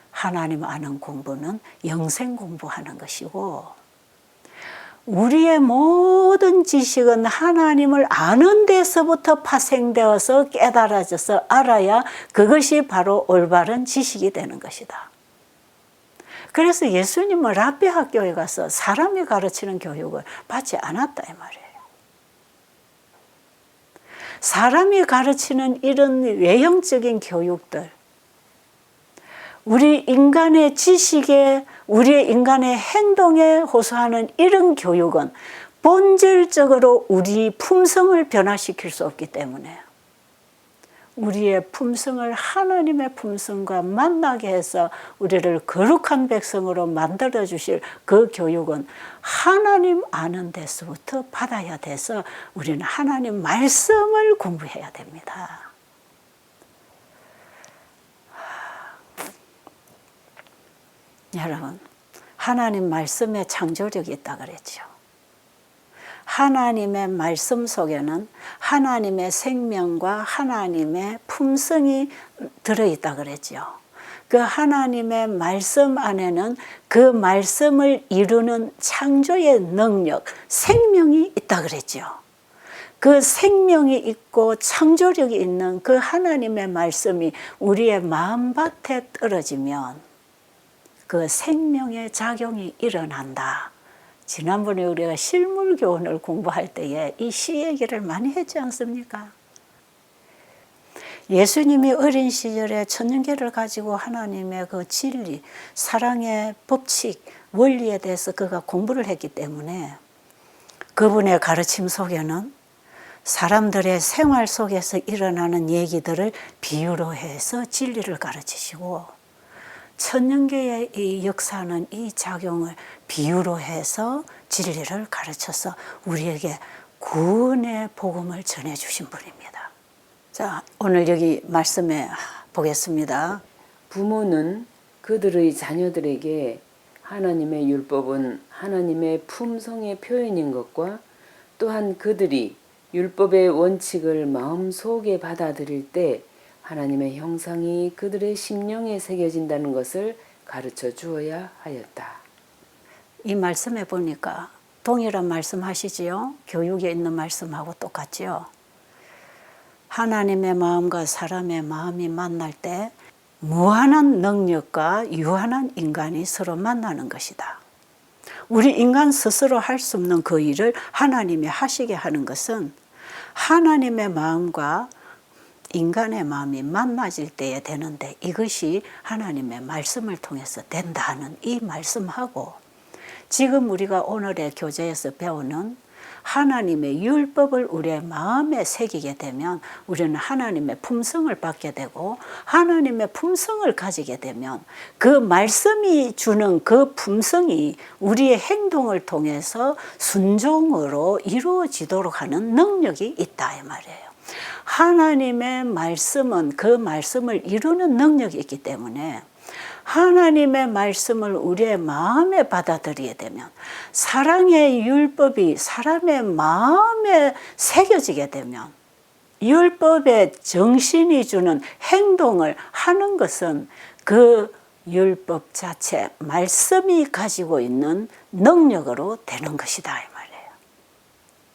하나님 아는 공부는 영생 공부하는 것이고, 우리의 모든 지식은 하나님을 아는 데서부터 파생되어서 깨달아져서 알아야 그것이 바로 올바른 지식이 되는 것이다. 그래서 예수님은 랍비 학교에 가서 사람이 가르치는 교육을 받지 않았다 이 말이에요. 사람이 가르치는 이런 외형적인 교육들, 우리 인간의 지식에, 우리의 인간의 행동에 호소하는 이런 교육은 본질적으로 우리 품성을 변화시킬 수 없기 때문에 우리의 품성을 하나님의 품성과 만나게 해서 우리를 거룩한 백성으로 만들어 주실 그 교육은 하나님 아는 데서부터 받아야 돼서 우리는 하나님 말씀을 공부해야 됩니다. 여러분, 하나님 말씀에 창조력이 있다 그랬죠. 하나님의 말씀 속에는 하나님의 생명과 하나님의 품성이 들어있다 그랬죠. 그 하나님의 말씀 안에는 그 말씀을 이루는 창조의 능력, 생명이 있다 그랬죠. 그 생명이 있고 창조력이 있는 그 하나님의 말씀이 우리의 마음밭에 떨어지면 그 생명의 작용이 일어난다. 지난번에 우리가 실물교훈을 공부할 때에 이 시 얘기를 많이 했지 않습니까? 예수님이 어린 시절에 천년계를 가지고 하나님의 그 진리, 사랑의 법칙, 원리에 대해서 그가 공부를 했기 때문에 그분의 가르침 속에는 사람들의 생활 속에서 일어나는 얘기들을 비유로 해서 진리를 가르치시고, 천년계의 이 역사는 이 작용을 비유로 해서 진리를 가르쳐서 우리에게 구원의 복음을 전해주신 분입니다. 자, 오늘 여기 말씀에 보겠습니다. 부모는 그들의 자녀들에게 하나님의 율법은 하나님의 품성의 표현인 것과 또한 그들이 율법의 원칙을 마음속에 받아들일 때 하나님의 형상이 그들의 심령에 새겨진다는 것을 가르쳐 주어야 하였다. 이 말씀에 보니까 동일한 말씀 하시지요. 교육에 있는 말씀하고 똑같지요. 하나님의 마음과 사람의 마음이 만날 때 무한한 능력과 유한한 인간이 서로 만나는 것이다. 우리 인간 스스로 할 수 없는 그 일을 하나님이 하시게 하는 것은 하나님의 마음과 인간의 마음이 만나질 때에 되는데 이것이 하나님의 말씀을 통해서 된다는 이 말씀하고 지금 우리가 오늘의 교재에서 배우는 하나님의 율법을 우리의 마음에 새기게 되면 우리는 하나님의 품성을 받게 되고 하나님의 품성을 가지게 되면 그 말씀이 주는 그 품성이 우리의 행동을 통해서 순종으로 이루어지도록 하는 능력이 있다 이 말이에요. 하나님의 말씀은 그 말씀을 이루는 능력이 있기 때문에 하나님의 말씀을 우리의 마음에 받아들이게 되면 사랑의 율법이 사람의 마음에 새겨지게 되면 율법의 정신이 주는 행동을 하는 것은 그 율법 자체, 말씀이 가지고 있는 능력으로 되는 것이다 이 말이에요.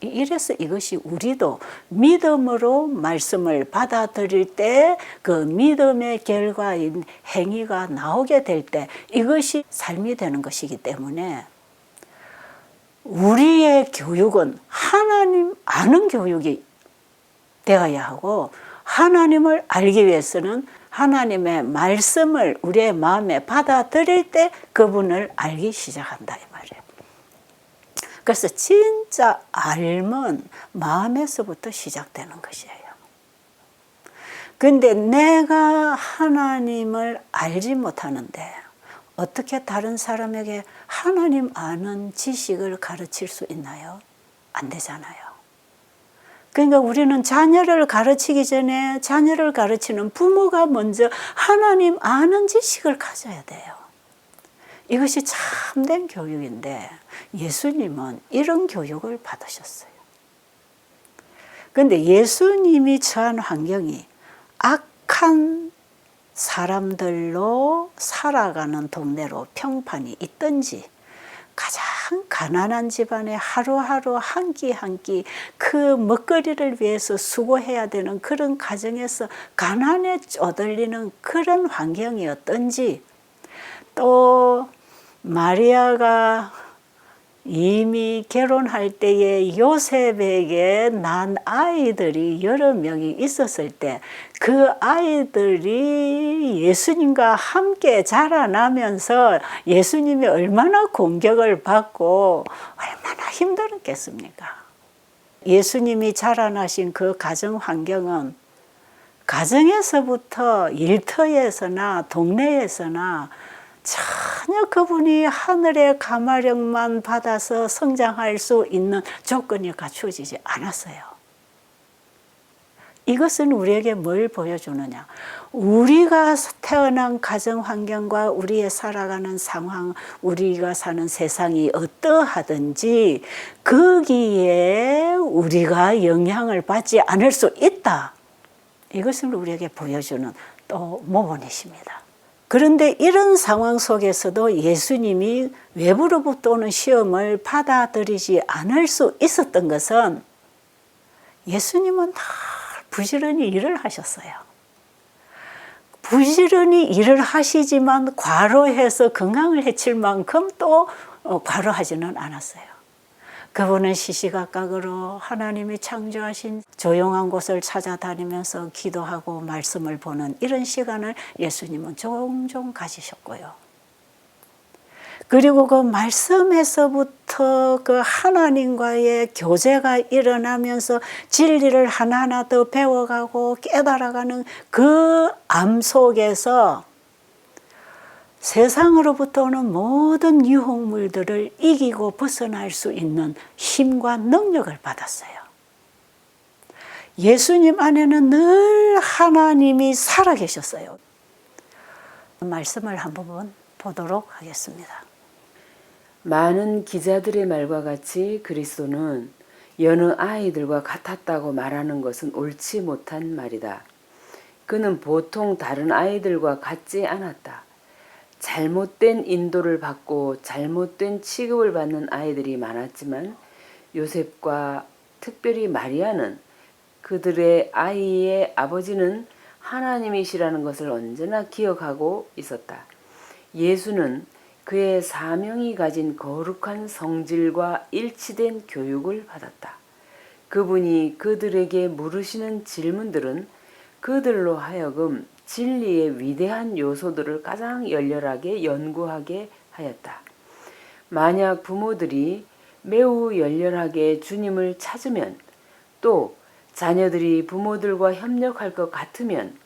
이래서 이것이 우리도 믿음으로 말씀을 받아들일 때 그 믿음의 결과인 행위가 나오게 될 때 이것이 삶이 되는 것이기 때문에 우리의 교육은 하나님 아는 교육이 되어야 하고 하나님을 알기 위해서는 하나님의 말씀을 우리의 마음에 받아들일 때 그분을 알기 시작한다 이 말이에요. 그래서 진짜 알면 마음에서부터 시작되는 것이에요. 근데 내가 하나님을 알지 못하는데 어떻게 다른 사람에게 하나님 아는 지식을 가르칠 수 있나요? 안 되잖아요. 그러니까 우리는 자녀를 가르치기 전에 자녀를 가르치는 부모가 먼저 하나님 아는 지식을 가져야 돼요. 이것이 참된 교육인데 예수님은 이런 교육을 받으셨어요. 그런데 예수님이 처한 환경이 악한 사람들로 살아가는 동네로 평판이 있든지 가장 가난한 집안에 하루하루 한 끼 한 끼 그 먹거리를 위해서 수고해야 되는 그런 가정에서 가난에 쪼들리는 그런 환경이었든지 또 마리아가 이미 결혼할 때에 요셉에게 난 아이들이 여러 명이 있었을 때 그 아이들이 예수님과 함께 자라나면서 예수님이 얼마나 공격을 받고 얼마나 힘들었겠습니까? 예수님이 자라나신 그 가정 환경은 가정에서부터 일터에서나 동네에서나 전혀 그분이 하늘의 가마력만 받아서 성장할 수 있는 조건이 갖추어지지 않았어요. 이것은 우리에게 뭘 보여주느냐? 우리가 태어난 가정 환경과 우리의 살아가는 상황, 우리가 사는 세상이 어떠하든지 거기에 우리가 영향을 받지 않을 수 있다. 이것을 우리에게 보여주는 또 모본이십니다. 그런데 이런 상황 속에서도 예수님이 외부로부터 오는 시험을 받아들이지 않을 수 있었던 것은 예수님은 다 부지런히 일을 하셨어요. 부지런히 일을 하시지만 과로해서 건강을 해칠 만큼 또 과로하지는 않았어요. 그분은 시시각각으로 하나님이 창조하신 조용한 곳을 찾아다니면서 기도하고 말씀을 보는 이런 시간을 예수님은 종종 가지셨고요. 그리고 그 말씀에서부터 그 하나님과의 교제가 일어나면서 진리를 하나하나 더 배워가고 깨달아가는 그 암 속에서 세상으로부터 오는 모든 유혹물들을 이기고 벗어날 수 있는 힘과 능력을 받았어요. 예수님 안에는 늘 하나님이 살아계셨어요. 말씀을 한번 보도록 하겠습니다. 많은 기자들의 말과 같이 그리스도는 여느 아이들과 같았다고 말하는 것은 옳지 못한 말이다. 그는 보통 다른 아이들과 같지 않았다. 잘못된 인도를 받고 잘못된 취급을 받는 아이들이 많았지만 요셉과 특별히 마리아는 그들의 아이의 아버지는 하나님이시라는 것을 언제나 기억하고 있었다. 예수는 그의 사명이 가진 거룩한 성질과 일치된 교육을 받았다. 그분이 그들에게 물으시는 질문들은 그들로 하여금 진리의 위대한 요소들을 가장 열렬하게 연구하게 하였다. 만약 부모들이 매우 열렬하게 주님을 찾으면, 또 자녀들이 부모들과 협력할 것 같으면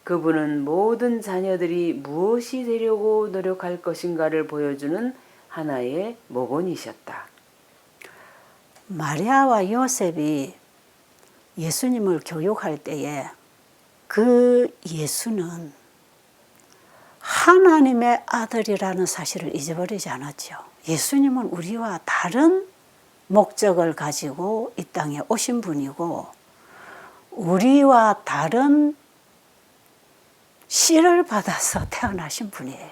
그분은 모든 자녀들이 무엇이 되려고 노력할 것인가를 보여주는 하나의 모본이셨다. 마리아와 요셉이 예수님을 교육할 때에 그 예수는 하나님의 아들이라는 사실을 잊어버리지 않았죠. 예수님은 우리와 다른 목적을 가지고 이 땅에 오신 분이고 우리와 다른 씨를 받아서 태어나신 분이에요.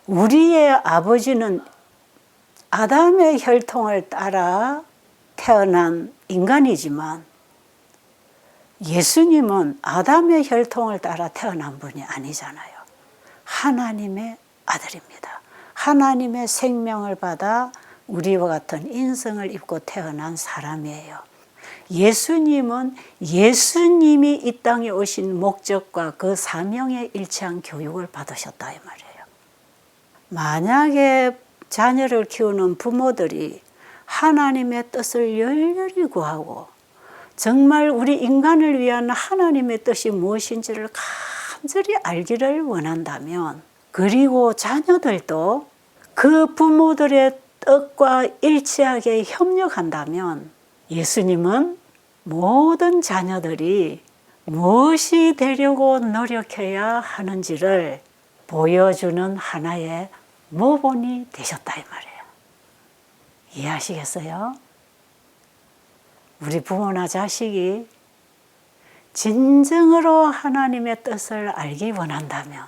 우리의 아버지는 아담의 혈통을 따라 태어난 인간이지만 예수님은 아담의 혈통을 따라 태어난 분이 아니잖아요. 하나님의 아들입니다. 하나님의 생명을 받아 우리와 같은 인성을 입고 태어난 사람이에요. 예수님은 예수님이 이 땅에 오신 목적과 그 사명에 일치한 교육을 받으셨다 이 말이에요. 만약에 자녀를 키우는 부모들이 하나님의 뜻을 열렬히 구하고 정말 우리 인간을 위한 하나님의 뜻이 무엇인지를 간절히 알기를 원한다면, 그리고 자녀들도 그 부모들의 뜻과 일치하게 협력한다면 예수님은 모든 자녀들이 무엇이 되려고 노력해야 하는지를 보여주는 하나의 모본이 되셨다 이 말이에요. 이해하시겠어요? 우리 부모나 자식이 진정으로 하나님의 뜻을 알기 원한다면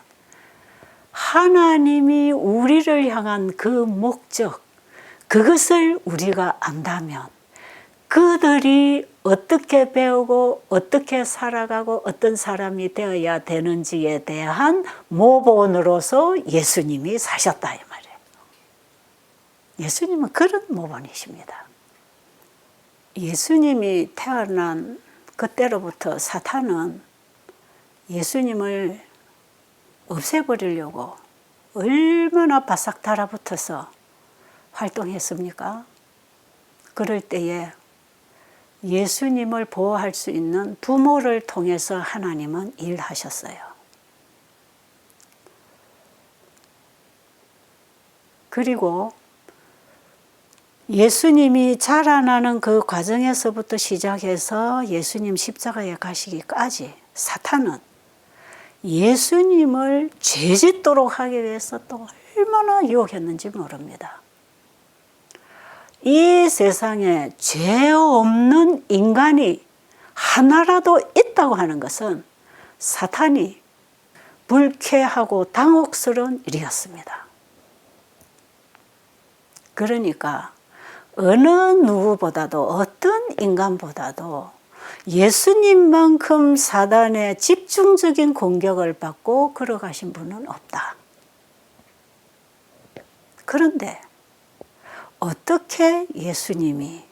하나님이 우리를 향한 그 목적, 그것을 우리가 안다면 그들이 어떻게 배우고 어떻게 살아가고 어떤 사람이 되어야 되는지에 대한 모본으로서 예수님이 사셨다 이 말이에요. 예수님은 그런 모본이십니다. 예수님이 태어난 그때로부터 사탄은 예수님을 없애버리려고 얼마나 바싹 달아붙어서 활동했습니까? 그럴 때에 예수님을 보호할 수 있는 부모를 통해서 하나님은 일하셨어요. 그리고 예수님이 자라나는 그 과정에서부터 시작해서 예수님 십자가에 가시기까지 사탄은 예수님을 죄짓도록 하기 위해서 또 얼마나 유혹했는지 모릅니다. 이 세상에 죄 없는 인간이 하나라도 있다고 하는 것은 사탄이 불쾌하고 당혹스러운 일이었습니다. 그러니까 어느 누구보다도 어떤 인간보다도 예수님만큼 사단의 집중적인 공격을 받고 걸어가신 분은 없다. 그런데 어떻게 예수님이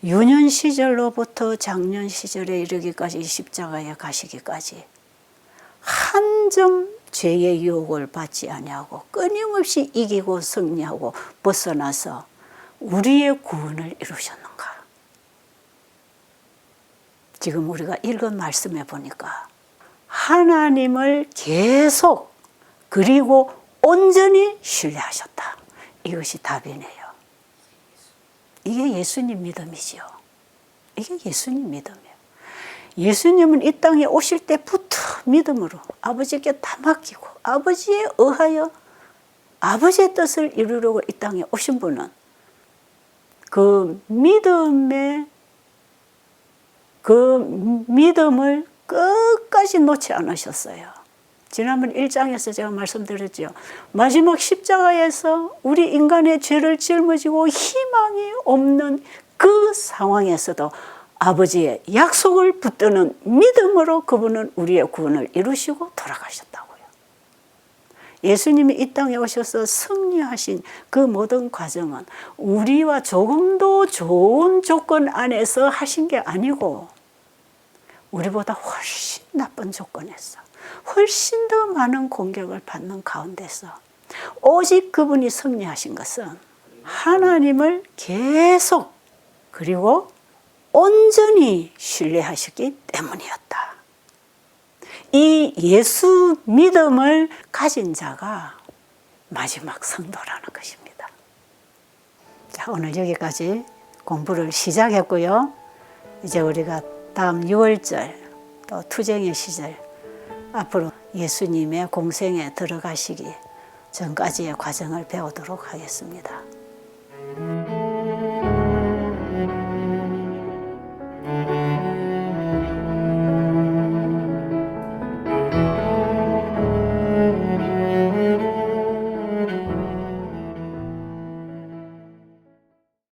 유년 시절로부터 장년 시절에 이르기까지 십자가에 가시기까지 한 점 죄의 유혹을 받지 아니하고 끊임없이 이기고 승리하고 벗어나서 우리의 구원을 이루셨는가? 지금 우리가 읽은 말씀에 보니까 하나님을 계속 그리고 온전히 신뢰하셨다. 이것이 답이네요. 이게 예수님 믿음이지요. 이게 예수님 믿음이에요. 예수님은 이 땅에 오실 때부터 믿음으로 아버지께 다 맡기고 아버지에 의하여 아버지의 뜻을 이루려고 이 땅에 오신 분은 그 믿음을 끝까지 놓지 않으셨어요. 지난번 1장에서 제가 말씀드렸죠. 마지막 십자가에서 우리 인간의 죄를 짊어지고 희망이 없는 그 상황에서도 아버지의 약속을 붙드는 믿음으로 그분은 우리의 구원을 이루시고 돌아가셨다고요. 예수님이 이 땅에 오셔서 승리하신 그 모든 과정은 우리와 조금도 좋은 조건 안에서 하신 게 아니고 우리보다 훨씬 나쁜 조건에서 훨씬 더 많은 공격을 받는 가운데서 오직 그분이 승리하신 것은 하나님을 계속 그리고 온전히 신뢰하셨기 때문이었다. 이 예수 믿음을 가진 자가 마지막 성도라는 것입니다. 자, 오늘 여기까지 공부를 시작했고요. 이제 우리가 다음 6월절 또 투쟁의 시절 앞으로 예수님의 공생에 들어가시기 전까지의 과정을 배우도록 하겠습니다.